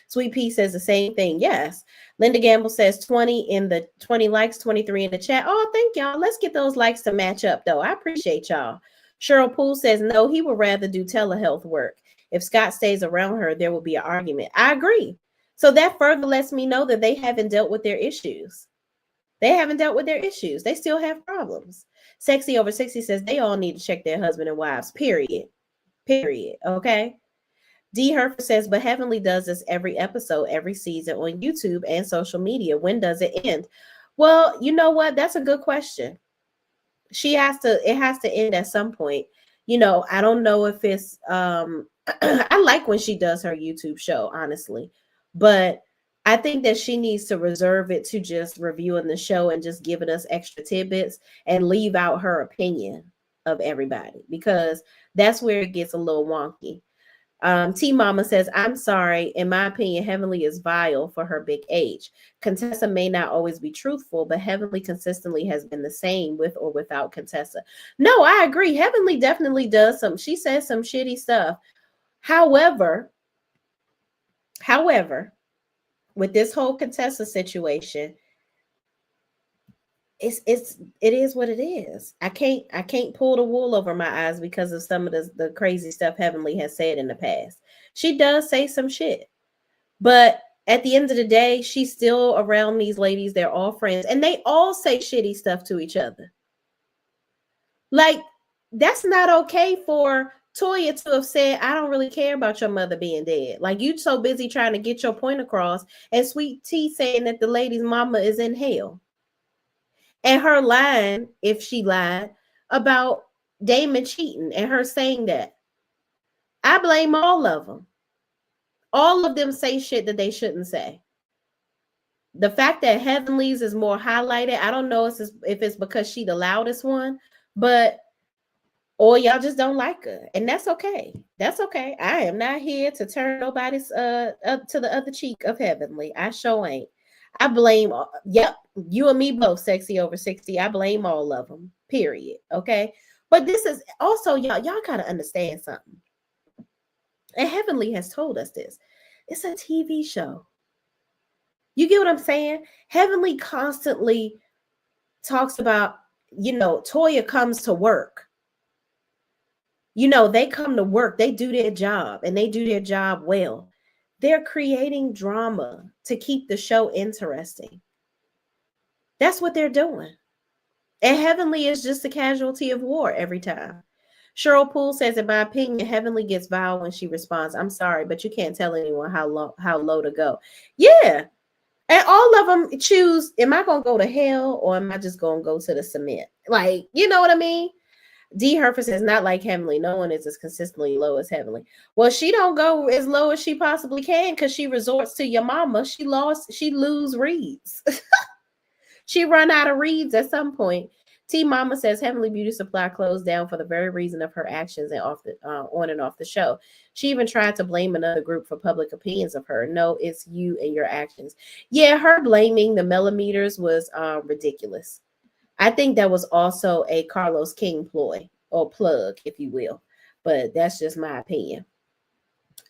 Sweet Pea says the same thing. Yes. Linda Gamble says 20 in the 20 likes, 23 in the chat. Oh, thank y'all. Let's get those likes to match up, though. I appreciate y'all. Cheryl Poole says no, he would rather do telehealth work. If Scott stays around her, there will be an argument. I agree. So that further lets me know that they haven't dealt with their issues. They haven't dealt with their issues. They still have problems. Sexy over 60 says they all need to check their husband and wives, period. Period. Okay. D. Herfer says, but Heavenly does this every episode, every season on YouTube and social media. When does it end? Well, you know what? That's a good question. It has to end at some point. You know, I don't know if it's, I like when she does her YouTube show, honestly, but I think that she needs to reserve it to just reviewing the show and just giving us extra tidbits and leave out her opinion of everybody, because that's where it gets a little wonky. T Mama says, I'm sorry. In my opinion, Heavenly is vile for her big age. Contessa may not always be truthful, but Heavenly consistently has been the same with or without Contessa. No, I agree. Heavenly definitely does she says some shitty stuff. However, with this whole Contessa situation, it is what it is. I can't pull the wool over my eyes because of some of the crazy stuff Heavenly has said in the past. She does say some shit, but at the end of the day, she's still around these ladies. They're all friends, and they all say shitty stuff to each other. Like, that's not okay for Toya to have said, I don't really care about your mother being dead. Like, you so busy trying to get your point across, and Sweet Tea saying that the lady's mama is in hell. And her line, if she lied, about Damon cheating, and her saying that, I blame all of them. All of them say shit that they shouldn't say. The fact that Heavenly's is more highlighted, I don't know if it's because she the loudest one, but or y'all just don't like her, and that's okay. That's okay. I am not here to turn nobody's up to the other cheek of Heavenly. I sure ain't. I blame, yep, you and me both, Sexy over 60. I blame all of them, period. Okay. But this is also, y'all got to understand something. And Heavenly has told us this. It's a TV show. You get what I'm saying? Heavenly constantly talks about, Toya comes to work. They come to work. They do their job, and they do their job well. They're creating drama to keep the show interesting. That's what they're doing. And Heavenly is just a casualty of war every time. Cheryl Poole says, in my opinion, Heavenly gets vile when she responds, I'm sorry, but you can't tell anyone how low to go. Yeah. And all of them choose, am I going to go to hell, or am I just going to go to the cement? Like, you know what I mean? D. Herfer says, not like Heavenly. No one is as consistently low as Heavenly. Well, she don't go as low as she possibly can because she resorts to your mama. She lose reads. She run out of reads at some point. T Mama says Heavenly Beauty Supply closed down for the very reason of her actions and on and off the show. She even tried to blame another group for public opinions of her. No, it's you and your actions. Yeah, her blaming the millimeters was ridiculous. I think that was also a Carlos King ploy, or plug, if you will. But that's just my opinion.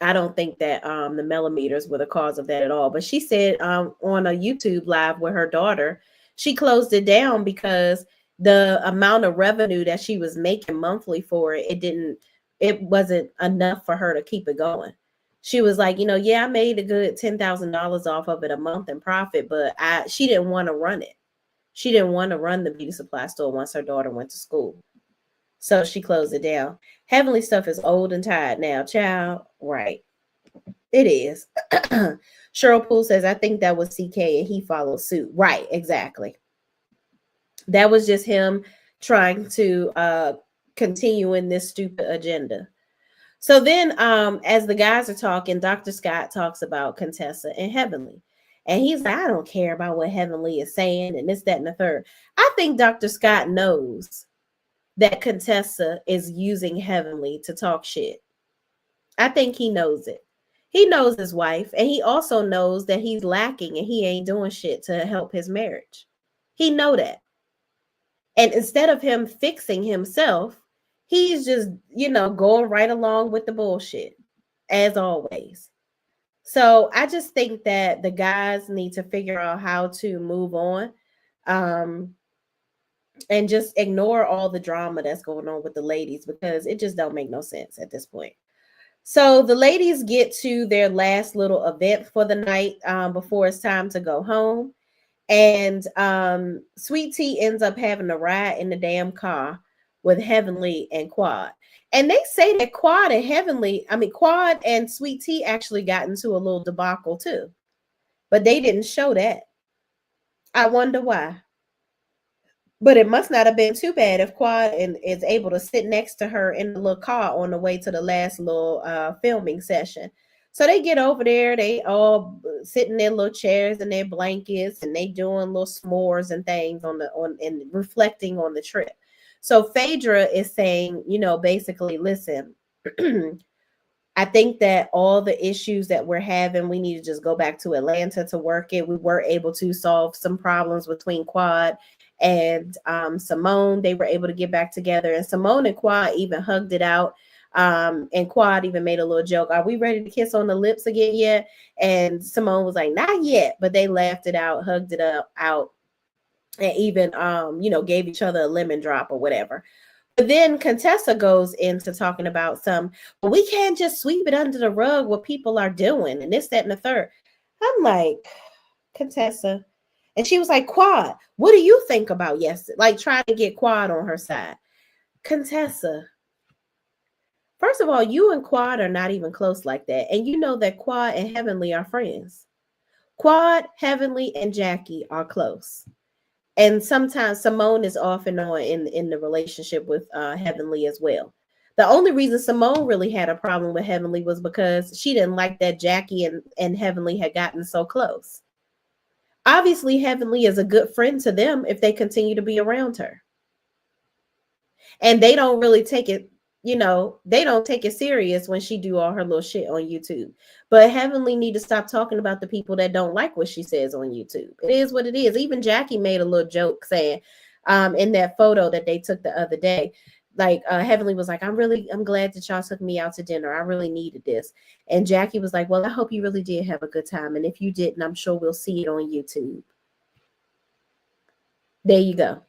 I don't think that the millimeters were the cause of that at all. But she said on a YouTube live with her daughter, she closed it down because the amount of revenue that she was making monthly for it wasn't enough for her to keep it going. She was like, I made a good $10,000 off of it a month in profit, but she didn't want to run it. She didn't want to run the beauty supply store once her daughter went to school. So she closed it down. Heavenly stuff is old and tired now, child. Right. It is. Cheryl Poole says, I think that was CK and he followed suit. Right, exactly. That was just him trying to continue in this stupid agenda. So then, as the guys are talking, Dr. Scott talks about Contessa and Heavenly. And he's like, I don't care about what Heavenly is saying and this, that, and the third. I think Dr. Scott knows that Contessa is using Heavenly to talk shit. I think he knows it. He knows his wife, and he also knows that he's lacking and he ain't doing shit to help his marriage. He know that. And instead of him fixing himself, he's just, going right along with the bullshit, as always. So I just think that the guys need to figure out how to move on, and just ignore all the drama that's going on with the ladies, because it just don't make no sense at this point. So the ladies get to their last little event for the night, before it's time to go home. And Sweet Tea ends up having a ride in the damn car with Heavenly and Quad. And they say that Quad and Sweet Tea actually got into a little debacle too. But they didn't show that. I wonder why. But it must not have been too bad if Quad is able to sit next to her in the little car on the way to the last little filming session. So they get over there, they all sit in their little chairs and their blankets, and they doing little s'mores and things and reflecting on the trip. So Phaedra is saying, basically, listen, I think that all the issues that we're having, we need to just go back to Atlanta to work it. We were able to solve some problems between Quad and Simone. They were able to get back together, and Simone and Quad even hugged it out. And Quad even made a little joke, are we ready to kiss on the lips again yet? And Simone was like, not yet, but they laughed it out, hugged it out, and even gave each other a lemon drop or whatever. But then Contessa goes into talking about well, we can't just sweep it under the rug what people are doing and this, that, and the third. I'm like, Contessa. And she was like, Quad, what do you think about yesterday? Like trying to get Quad on her side. Contessa, first of all, you and Quad are not even close like that. And you know that Quad and Heavenly are friends. Quad, Heavenly, and Jackie are close. And sometimes Simone is off and on in the relationship with Heavenly as well. The only reason Simone really had a problem with Heavenly was because she didn't like that Jackie and Heavenly had gotten so close. Obviously, Heavenly is a good friend to them if they continue to be around her. And they don't really take it, they don't take it serious when she do all her little shit on YouTube. But Heavenly need to stop talking about the people that don't like what she says on YouTube. It is what it is. Even Jackie made a little joke saying, in that photo that they took the other day, like Heavenly was like, I'm glad that y'all took me out to dinner. I really needed this. And Jackie was like, well, I hope you really did have a good time. And if you didn't, I'm sure we'll see it on YouTube. There you go.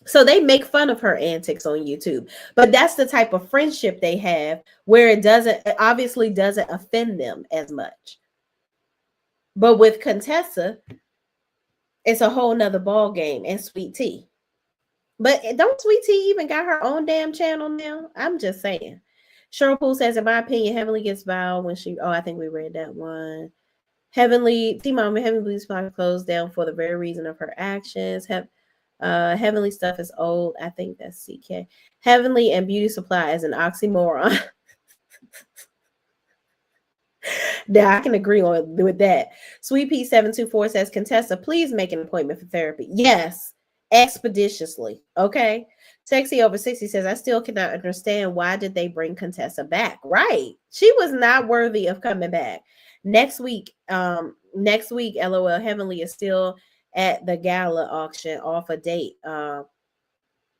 So they make fun of her antics on YouTube, but that's the type of friendship they have where it obviously doesn't offend them as much. But with Contessa, it's a whole nother ball game, and Sweet Tea. But don't Sweet Tea even got her own damn channel now? I'm just saying. Cheryl Poole says, in my opinion, Heavenly gets vowed when I think we read that one. Heavenly spot closed down for the very reason of her actions. Heavenly stuff is old. I think that's CK. Heavenly and beauty supply is an oxymoron. Now I can agree with that. Sweet Pea 724 says, Contessa, please make an appointment for therapy. Yes, expeditiously. Okay. Sexy over 60 says, I still cannot understand why did they bring Contessa back? Right. She was not worthy of coming back. Next week, LOL, Heavenly is still at the gala auction off a date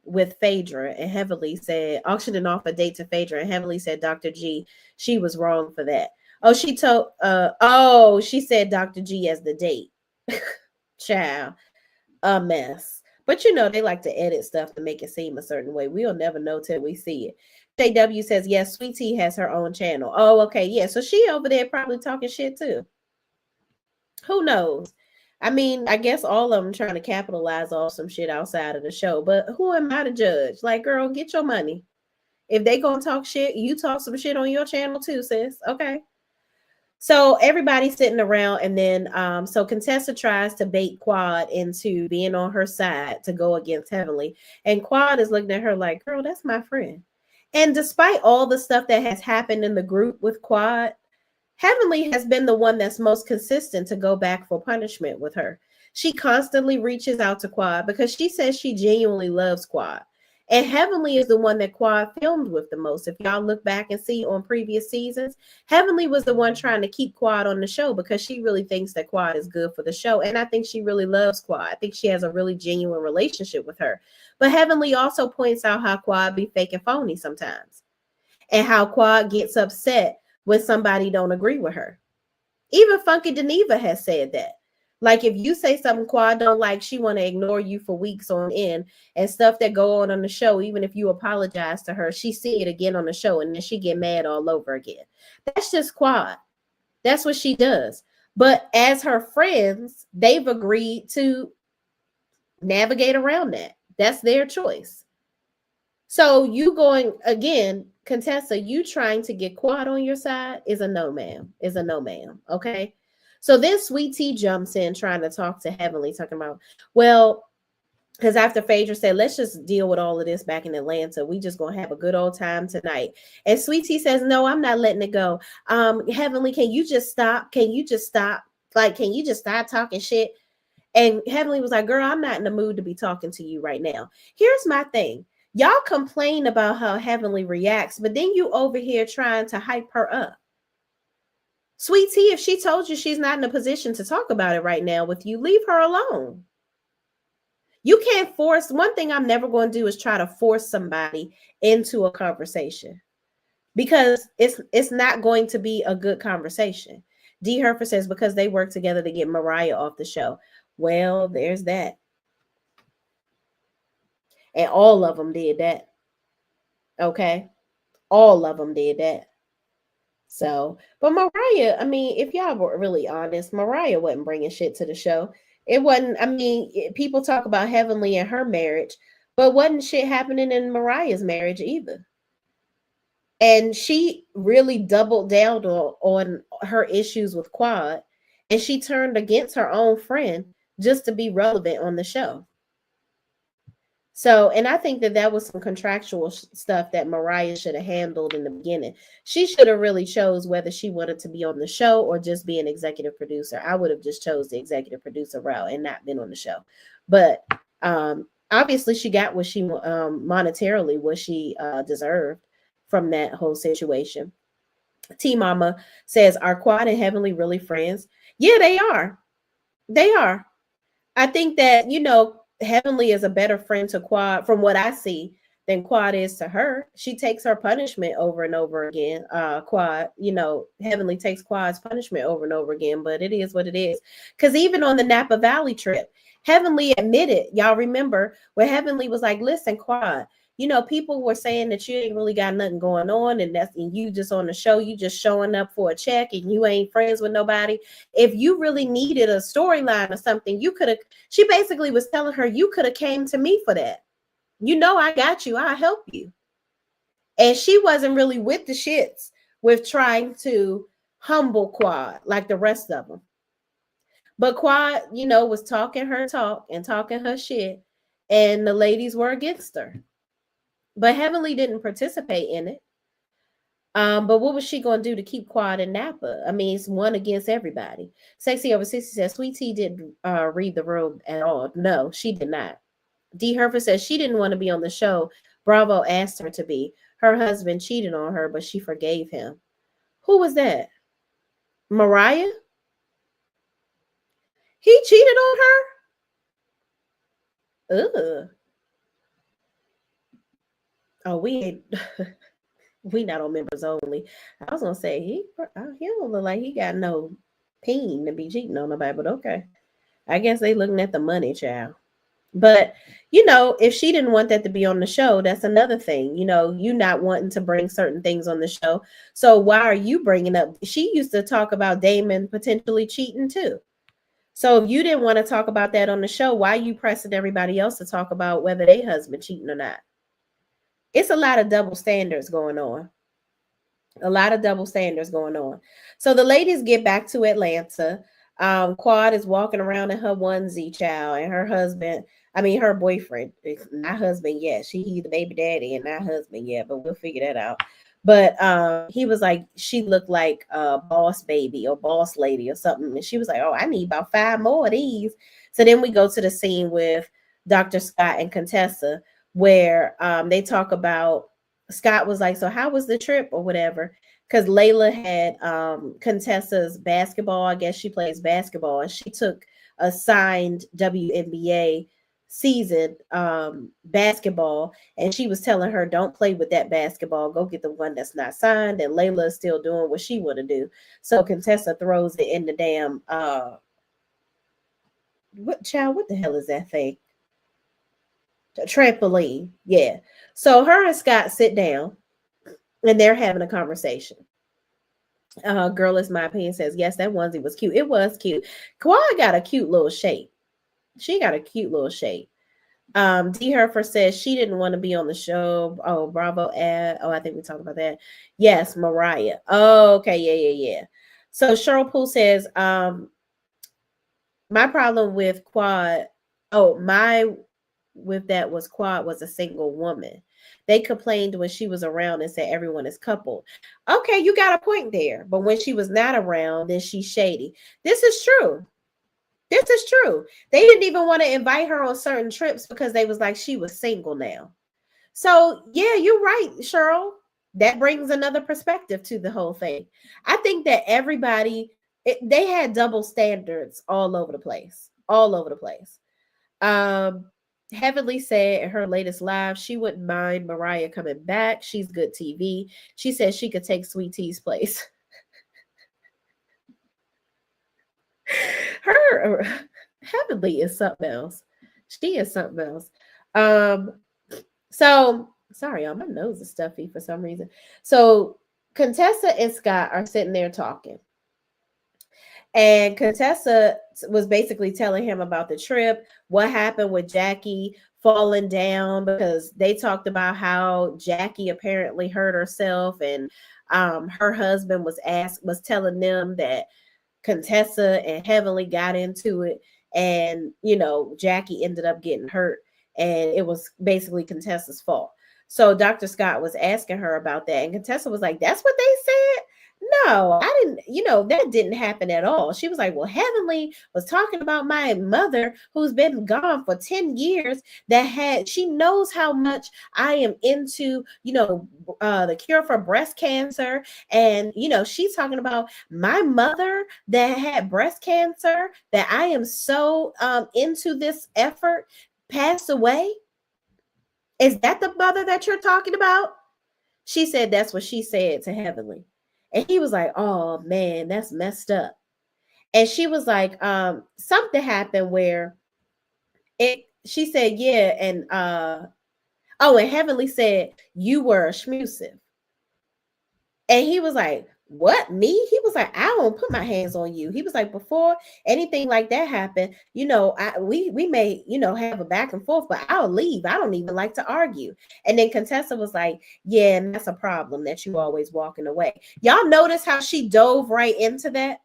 with Phaedra, and Heavenly said, auctioning off a date to Phaedra, and Heavenly said, Dr. G, she was wrong for that. Oh, she said Dr. G as the date. Child, a mess. But they like to edit stuff to make it seem a certain way. We'll never know till we see it. JW says, yes, Sweet Tea has her own channel. Oh, okay, yeah. So she over there probably talking shit too. Who knows? I mean, I guess all of them trying to capitalize off some shit outside of the show. But who am I to judge? Like, girl, get your money. If they gonna talk shit, you talk some shit on your channel too, sis. Okay. So everybody's sitting around, and then so Contessa tries to bait Quad into being on her side to go against Heavenly. And Quad is looking at her like, girl, that's my friend. And despite all the stuff that has happened in the group with Quad, Heavenly has been the one that's most consistent to go back for punishment with her. She constantly reaches out to Quad because she says she genuinely loves Quad. And Heavenly is the one that Quad filmed with the most. If y'all look back and see on previous seasons, Heavenly was the one trying to keep Quad on the show because she really thinks that Quad is good for the show. And I think she really loves Quad. I think she has a really genuine relationship with her. But Heavenly also points out how Quad be fake and phony sometimes, and how Quad gets upset when somebody don't agree with her. Even Funky Geneva has said that. Like if you say something Quad don't like, she want to ignore you for weeks on end, and stuff that go on the show. Even if you apologize to her, she see it again on the show, and then she get mad all over again. That's just Quad. That's what she does. But as her friends, they've agreed to navigate around that. That's their choice. So you going again, Contessa, you trying to get Quad on your side is a no, ma'am. Is a no, ma'am. Okay. So then Sweet Tea jumps in trying to talk to Heavenly, talking about, well, because after Phaedra said, let's just deal with all of this back in Atlanta. We just gonna have a good old time tonight. And Sweet Tea says, no, I'm not letting it go. Heavenly, can you just stop? Can you just stop? Like, can you just stop talking shit? And Heavenly was like, girl, I'm not in the mood to be talking to you right now. Here's my thing. Y'all complain about how Heavenly reacts, but then you over here trying to hype her up. Sweet Tea, if she told you she's not in a position to talk about it right now with you, leave her alone. You can't force. One thing I'm never going to do is try to force somebody into a conversation, because it's not going to be a good conversation. D. Herfer says because they work together to get Mariah off the show. Well, there's that. And all of them did that. Okay. All of them did that. So, but Mariah, I mean, if y'all were really honest, Mariah wasn't bringing shit to the show. It wasn't, I mean, people talk about Heavenly and her marriage, but wasn't shit happening in Mariah's marriage either. And she really doubled down on her issues with Quad, and she turned against her own friend just to be relevant on the show. So, and I think that was some contractual stuff that Mariah should have handled in the beginning. She should have really chose whether she wanted to be on the show or just be an executive producer. I would have just chose the executive producer route and not been on the show. But obviously she got what she monetarily what she deserved from that whole situation. T Mama says, are Quad and Heavenly really friends? Yeah, they are. They are. I think that, Heavenly is a better friend to Quad from what I see than Quad is to her. She takes her punishment over and over again. Quad, Heavenly takes Quad's punishment over and over again, but it is what it is. Because even on the Napa Valley trip, Heavenly admitted, y'all remember when Heavenly was like, listen, Quad, people were saying that you ain't really got nothing going on, and you just on the show, you just showing up for a check, and you ain't friends with nobody. If you really needed a storyline or something, you could have. She basically was telling her, you could have came to me for that. I got you. I'll help you. And she wasn't really with the shits with trying to humble Quad like the rest of them. But Quad, was talking her talk and talking her shit, and the ladies were against her. But Heavenly didn't participate in it. But what was she going to do to keep Quad in Napa? I mean, it's one against everybody. Sexy Over 60 says, Sweet Tea didn't read the room at all. No, she did not. D. Herfer says she didn't want to be on the show. Bravo asked her to be. Her husband cheated on her, but she forgave him. Who was that? Mariah? He cheated on her? Ugh. Oh, we not on members only. I was gonna say he don't look like he got no peen to be cheating on nobody, but okay. I guess they looking at the money, child. But if she didn't want that to be on the show, that's another thing. You not wanting to bring certain things on the show. So why are you bringing up? She used to talk about Damon potentially cheating too. So if you didn't want to talk about that on the show, why are you pressing everybody else to talk about whether their husband cheating or not? It's a lot of double standards going on. A lot of double standards going on. So the ladies get back to Atlanta. Quad is walking around in her onesie, child, and her husband. I mean, her boyfriend, not husband yet. He's the baby daddy and not husband yet, but we'll figure that out. But he was like, she looked like a boss baby or boss lady or something. And she was like, oh, I need about 5 more of these. So then we go to the scene with Dr. Scott and Contessa, where they talk about, Scott was like, so how was the trip or whatever? Because Layla had Contessa's basketball. I guess she plays basketball, and she took a signed WNBA season basketball, and she was telling her, don't play with that basketball, go get the one that's not signed. And Layla is still doing what she want to do, so Contessa throws it in the damn what the hell is that thing? A trampoline. Yeah. So her and Scott sit down and they're having a conversation. Girl is my opinion says, yes, that onesie was cute. It was cute. Kawhi got a cute little shape. She got a cute little shape. D Herfer says she didn't want to be on the show. Oh, Bravo ad. Oh, I think we talked about that. Yes, Mariah. Oh, okay, yeah. So Cheryl Poole says, my problem with Quad, with that was Quad was a single woman. They complained when she was around and said everyone is coupled. Okay, you got a point there. But when she was not around, then she's shady. This is true. This is true. They didn't even want to invite her on certain trips because they was like, she was single now. So yeah, you're right, Cheryl. That brings another perspective to the whole thing. I think that everybody, they had double standards all over the place. All over the place. Heavenly said in her latest live, she wouldn't mind Mariah coming back. She's good TV. She said she could take Sweet Tea's place. Her Heavenly is something else. She is something else. So sorry, y'all, my nose is stuffy for some reason. So Contessa and Scott are sitting there talking. And Contessa was basically telling him about the trip, what happened with Jackie falling down, because they talked about how Jackie apparently hurt herself, and her husband was telling them that Contessa and Heavenly got into it, and Jackie ended up getting hurt, and it was basically Contessa's fault. So Dr. Scott was asking her about that, and Contessa was like, that's what they said? No, I didn't, that didn't happen at all. She was like, well, Heavenly was talking about my mother who's been gone for 10 years, she knows how much I am into, the cure for breast cancer. And, she's talking about my mother that had breast cancer, that I am so into this effort, passed away. Is that the mother that you're talking about? She said that's what she said to Heavenly. And he was like, oh man, that's messed up. And she was like, something happened where she said, yeah, and and Heavenly said, you were schmusive. And he was like, what, me? He was like, I don't put my hands on you. He was like, before anything like that happened, we may, have a back and forth, but I'll leave. I don't even like to argue. And then Contessa was like, yeah, and that's a problem that you always walking away. Y'all notice how she dove right into that?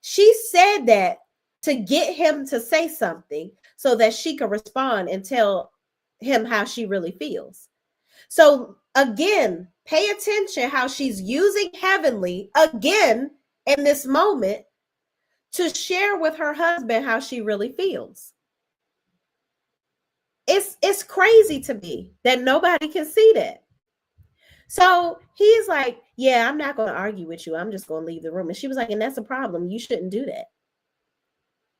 She said that to get him to say something so that she could respond and tell him how she really feels. So again, pay attention how she's using Heavenly again in this moment to share with her husband how she really feels. It's crazy to me that nobody can see that. So he's like, yeah, I'm not going to argue with you. I'm just going to leave the room. And she was like, and that's a problem. You shouldn't do that.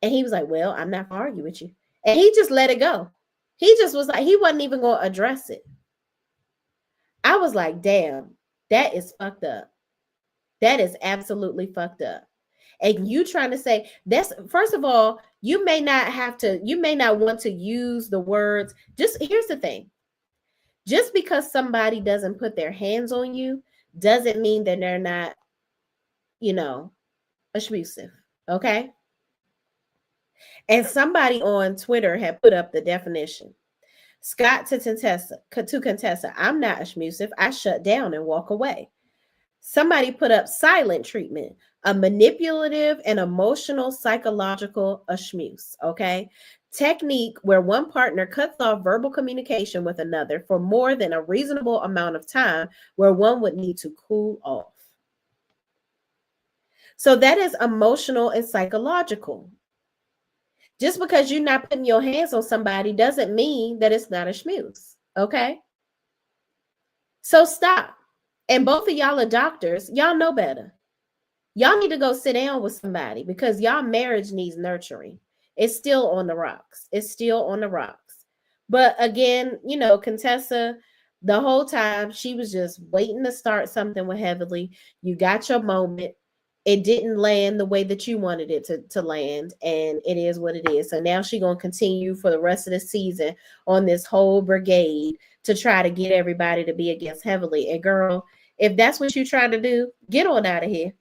And he was like, well, I'm not going to argue with you. And he just let it go. He just was like, he wasn't even going to address it. I was like, damn, that is fucked up. That is absolutely fucked up. And you trying to say that's, first of all, you may not want to use the words. Just here's the thing. Just because somebody doesn't put their hands on you doesn't mean that they're not, abusive. Okay. And somebody on Twitter had put up the definition. Scott to Contessa, I'm not abusive. I shut down and walk away. Somebody put up silent treatment, a manipulative and emotional psychological schmooze. Okay. Technique where one partner cuts off verbal communication with another for more than a reasonable amount of time, where one would need to cool off. So that is emotional and psychological. Just because you're not putting your hands on somebody doesn't mean that it's not a schmooze. Okay. So stop. And both of y'all are doctors. Y'all know better. Y'all need to go sit down with somebody because y'all marriage needs nurturing. It's still on the rocks. It's still on the rocks. But again, you know, Contessa, the whole time she was just waiting to start something with Heavenly. You got your moment. It didn't land the way that you wanted it to land, and it is what it is. So now she's gonna continue for the rest of the season on this whole brigade to try to get everybody to be against Heavenly. And girl, if that's what you're trying to do, get on out of here.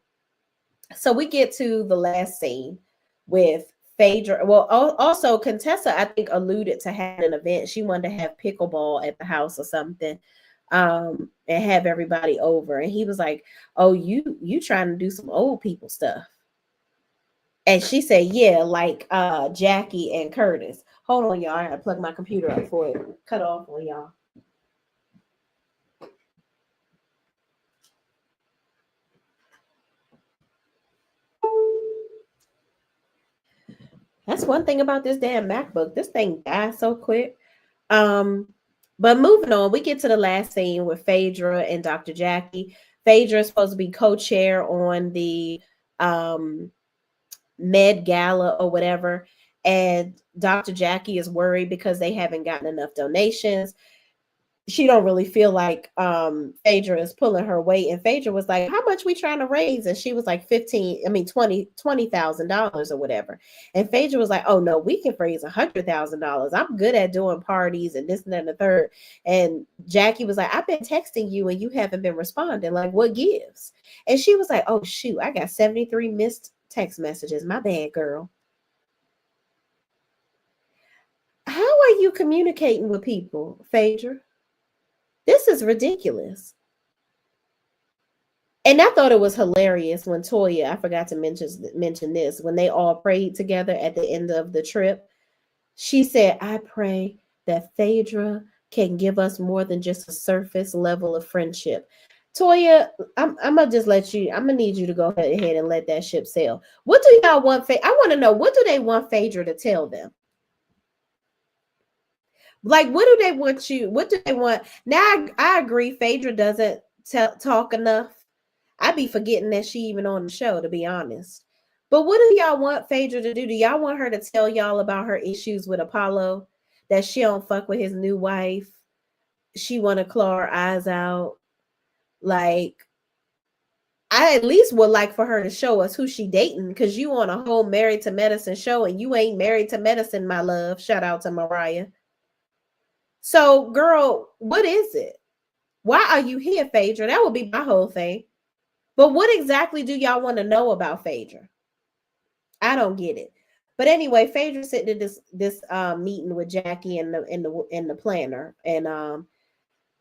So we get to the last scene with Phaedra. Well, also Contessa, I think, alluded to having an event. She wanted to have pickleball at the house or something, and have everybody over. And he was like, "Oh, you trying to do some old people stuff?" And she said, "Yeah, like Jackie and Curtis." Hold on, y'all. I gotta plug my computer up for it. Cut off on y'all. That's one thing about this damn MacBook. This thing dies so quick. But moving on, we get to the last scene with Phaedra and Dr. Jackie. Phaedra is supposed to be co-chair on the Med Gala or whatever. And Dr. Jackie is worried because they haven't gotten enough donations. She don't really feel like Phaedra is pulling her weight. And Phaedra was like, "How much we trying to raise?" And she was like, $20,000 or whatever. And Phaedra was like, "Oh no, we can raise $100,000. I'm good at doing parties and this and that and the third." And Jackie was like, "I've been texting you and you haven't been responding. Like, what gives?" And she was like, "Oh shoot, I got 73 missed text messages. My bad, girl." How are you communicating with people, Phaedra? This is ridiculous. And I thought it was hilarious when Toya, I forgot to mention this, when they all prayed together at the end of the trip. She said, "I pray that Phaedra can give us more than just a surface level of friendship." Toya, I'm gonna just let you. I'm gonna need you to go ahead and let that ship sail. What do y'all want? I want to know, what do they want Phaedra to tell them? Like, what do they want you? What do they want? Now, I agree. Phaedra doesn't talk enough. I be forgetting that she even on the show, to be honest. But what do y'all want Phaedra to do? Do y'all want her to tell y'all about her issues with Apollo? That she don't fuck with his new wife? She want to claw her eyes out? Like, I at least would like for her to show us who she dating, because you on a whole Married to Medicine show and you ain't married to medicine, my love. Shout out to Mariah. So, girl, what is it? Why are you here, Phaedra? That would be my whole thing. But what exactly do y'all want to know about Phaedra? I don't get it. But anyway, Phaedra sitting in this meeting with Jackie and the planner, and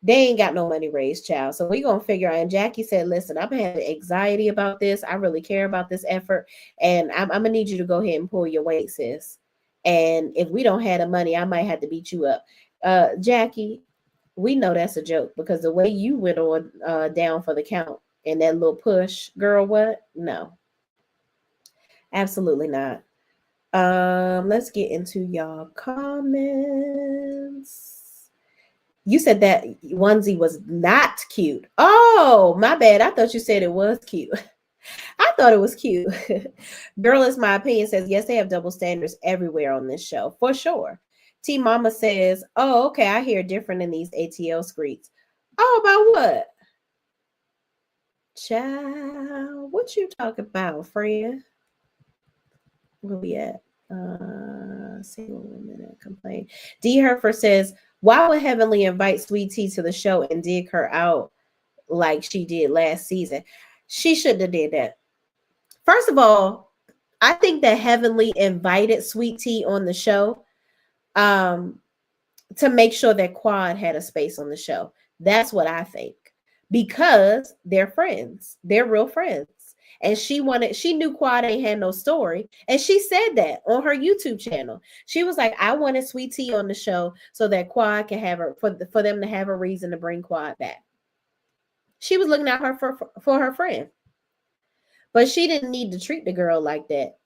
they ain't got no money raised, child. So we gonna figure out. And Jackie said, "Listen, I've had anxiety about this. I really care about this effort, and I'm gonna need you to go ahead and pull your weight, sis. And if we don't have the money, I might have to beat you up." Jackie, we know that's a joke because the way you went on down for the count and that little push, girl, what? No, absolutely not. Let's get into y'all comments. You said that onesie was not cute. Oh, my bad. I thought you said it was cute. I thought it was cute. Girl, is my opinion, says, yes, they have double standards everywhere on this show, for sure. T Mama says, "Oh, okay, I hear different in these ATL screeds." Oh, about what? Child, what you talking about, friend? Where we at? Single women complain. D Herfer says, "Why would Heavenly invite Sweet Tea to the show and dig her out like she did last season?" She shouldn't have did that. First of all, I think that Heavenly invited Sweet Tea on the show to make sure that Quad had a space on the show. That's what I think. because they're friends. They're real friends. And she knew Quad ain't had no story. And she said that on her YouTube channel. She was like, I wanted Sweet Tea on the show so that Quad can have her, for them to have a reason to bring Quad back. She was looking at her for her friend. But she didn't need to treat the girl like that.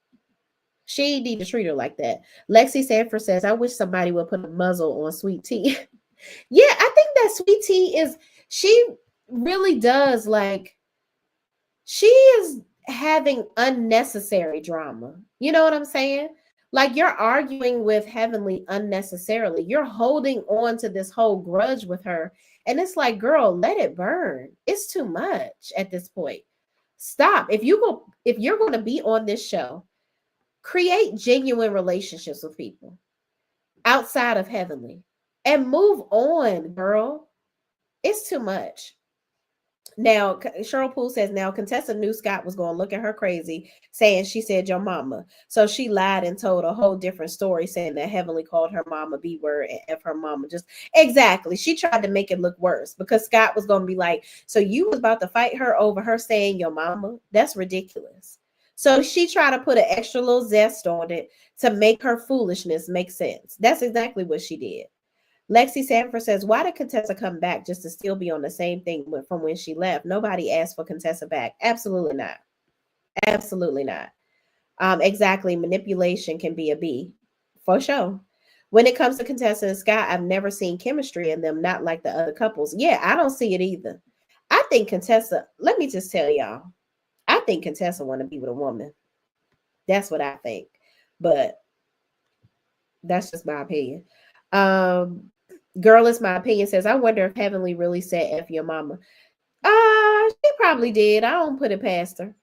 She didn't need to treat her like that. Lexi Sanford says, I wish somebody would put a muzzle on Sweet Tea. Yeah, I think that Sweet Tea she really does, like, she is having unnecessary drama. You know what I'm saying? Like, you're arguing with Heavenly unnecessarily. You're holding on to this whole grudge with her. And it's like, girl, let it burn. It's too much at this point. Stop. If you're going to be on this show, create genuine relationships with people outside of Heavenly and move on, girl. It's too much. Now, Cheryl Poole says, now Contessa knew Scott was going to look at her crazy, saying she said your mama. So she lied and told a whole different story, saying that Heavenly called her mama B-word and F her mama. Just exactly. She tried to make it look worse because Scott was going to be like, so you was about to fight her over her saying your mama? That's ridiculous. So she tried to put an extra little zest on it to make her foolishness make sense. That's exactly what she did. Lexi Sanford says, why did Contessa come back just to still be on the same thing from when she left? Nobody asked for Contessa back. Absolutely not. Absolutely not. Exactly. Manipulation can be a B. For sure. When it comes to Contessa and Scott, I've never seen chemistry in them, not like the other couples. Yeah, I don't see it either. I think Contessa, let me just tell y'all, I think Contessa want to be with a woman. That's what I think. But that's just my opinion. Girl is my opinion says, I wonder if Heavenly really said F your mama. She probably did. I don't put it past her.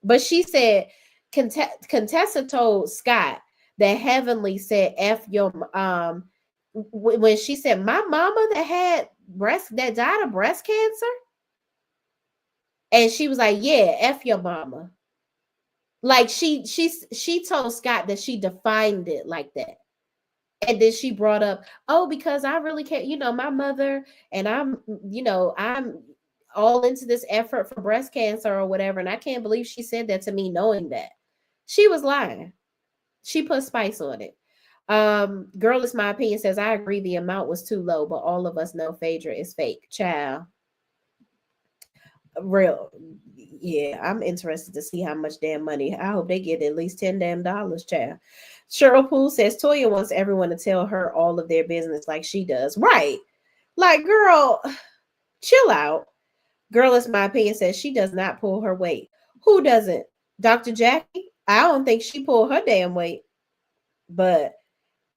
But she said, Contessa told Scott that Heavenly said F your when she said my mama that died of breast cancer. And she was like, yeah, F your mama. Like she told Scott that she defined it like that. And then she brought up, oh, because I really can't, my mother and I'm all into this effort for breast cancer or whatever. And I can't believe she said that to me knowing that. She was lying. She put spice on it. Girl is my opinion says, I agree the amount was too low, but all of us know Phaedra is fake. Child. Real. Yeah, I'm interested to see how much damn money. I hope they get at least $10 damn, child. Cheryl Poole says Toya wants everyone to tell her all of their business like she does. Right. Like, girl, chill out. Girl is my opinion says she does not pull her weight. Who doesn't? Dr. Jackie? I don't think she pulled her damn weight. But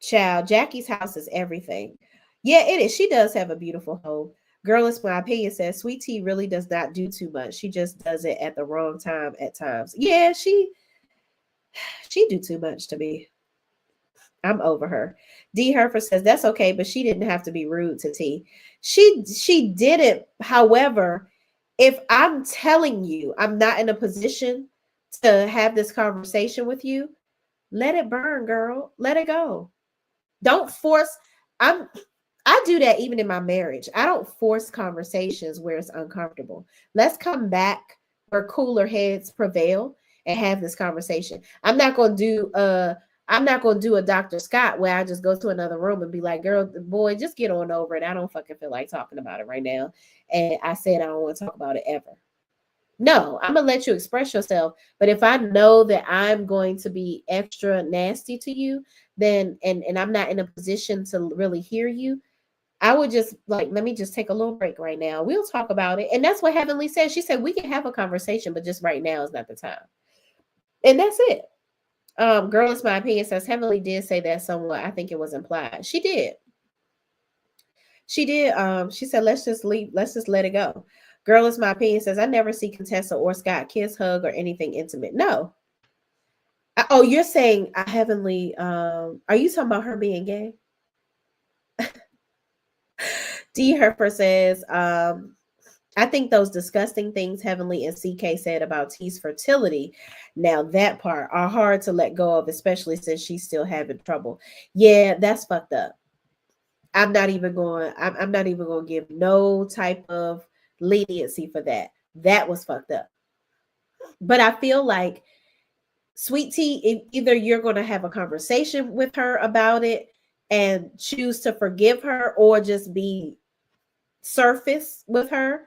child, Jackie's house is everything. Yeah, it is. She does have a beautiful home. Girl is my opinion says Sweet Tea really does not do too much. She just does it at the wrong time at times. Yeah, she do too much to me. I'm over her. D. Herford says that's okay, but she didn't have to be rude to T. She didn't. However, if I'm telling you I'm not in a position to have this conversation with you, let it burn, girl. Let it go. Don't force. I do that even in my marriage. I don't force conversations where it's uncomfortable. Let's come back where cooler heads prevail and have this conversation. I'm not going to do a Dr. Scott where I just go to another room and be like, girl, boy, just get on over it. I don't fucking feel like talking about it right now. And I said I don't want to talk about it ever. No, I'm going to let you express yourself. But if I know that I'm going to be extra nasty to you, then, and I'm not in a position to really hear you, I would just like, let me just take a little break right now. We'll talk about it. And that's what Heavenly said. She said, we can have a conversation, but just right now is not the time. And that's it. Girl is my opinion says Heavenly did say that somewhat. I think it was implied. She did. She said, let's just let it go. Girl is my opinion says, I never see Contessa or Scott kiss, hug, or anything intimate. No. Oh, you're saying Heavenly, are you talking about her being gay? D. Herfer says, I think those disgusting things Heavenly and CK said about T's fertility, now that part, are hard to let go of, especially since she's still having trouble. Yeah, that's fucked up. I'm not even going to give no type of leniency for that. That was fucked up. But I feel like Sweet Tea, either you're going to have a conversation with her about it and choose to forgive her, or just be surface with her.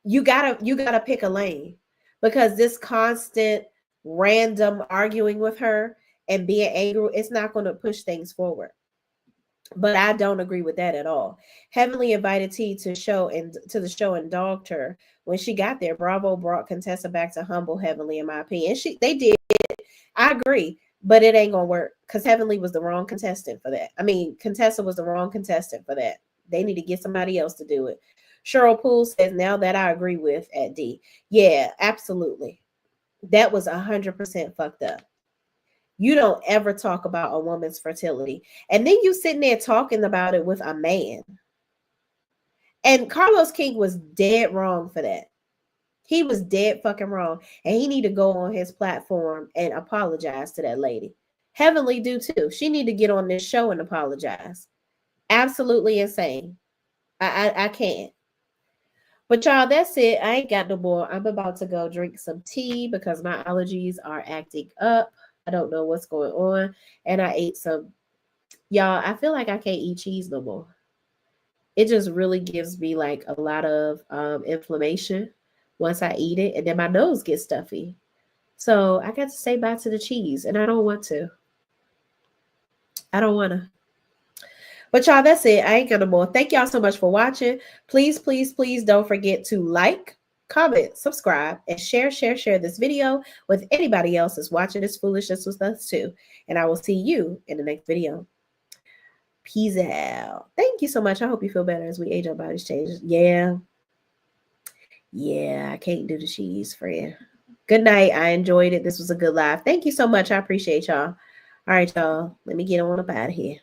You gotta pick a lane, because this constant random arguing with her and being angry, it's not going to push things forward. But I don't agree with that at all. Heavenly invited T to the show and dogged her. When she got there, Bravo brought Contessa back to humble Heavenly, in my opinion. They did. I agree, but it ain't gonna work, because Heavenly was the wrong contestant for that. I mean, Contessa was the wrong contestant for that. They need to get somebody else to do it. Cheryl Poole says, now that I agree with at D. Yeah, absolutely. That was 100% fucked up. You don't ever talk about a woman's fertility. And then you sitting there talking about it with a man. And Carlos King was dead wrong for that. He was dead fucking wrong. And he need to go on his platform and apologize to that lady. Heavenly do too. She need to get on this show and apologize. Absolutely insane. I can't. But y'all, that's it. I ain't got no more. I'm about to go drink some tea because my allergies are acting up. I don't know what's going on. And I ate some. Y'all, I feel like I can't eat cheese no more. It just really gives me like a lot of inflammation once I eat it. And then my nose gets stuffy. So I got to say bye to the cheese. And I don't want to. I don't want to. But y'all, that's it. I ain't got no more. Thank y'all so much for watching. Please, please, please don't forget to like, comment, subscribe, and share this video with anybody else that's watching this foolishness with us too. And I will see you in the next video. Peace out. Thank you so much. I hope you feel better as we age, our bodies change. Yeah. Yeah, I can't do the cheese, friend. Good night. I enjoyed it. This was a good live. Thank you so much. I appreciate y'all. All right, y'all. Let me get on up out of here.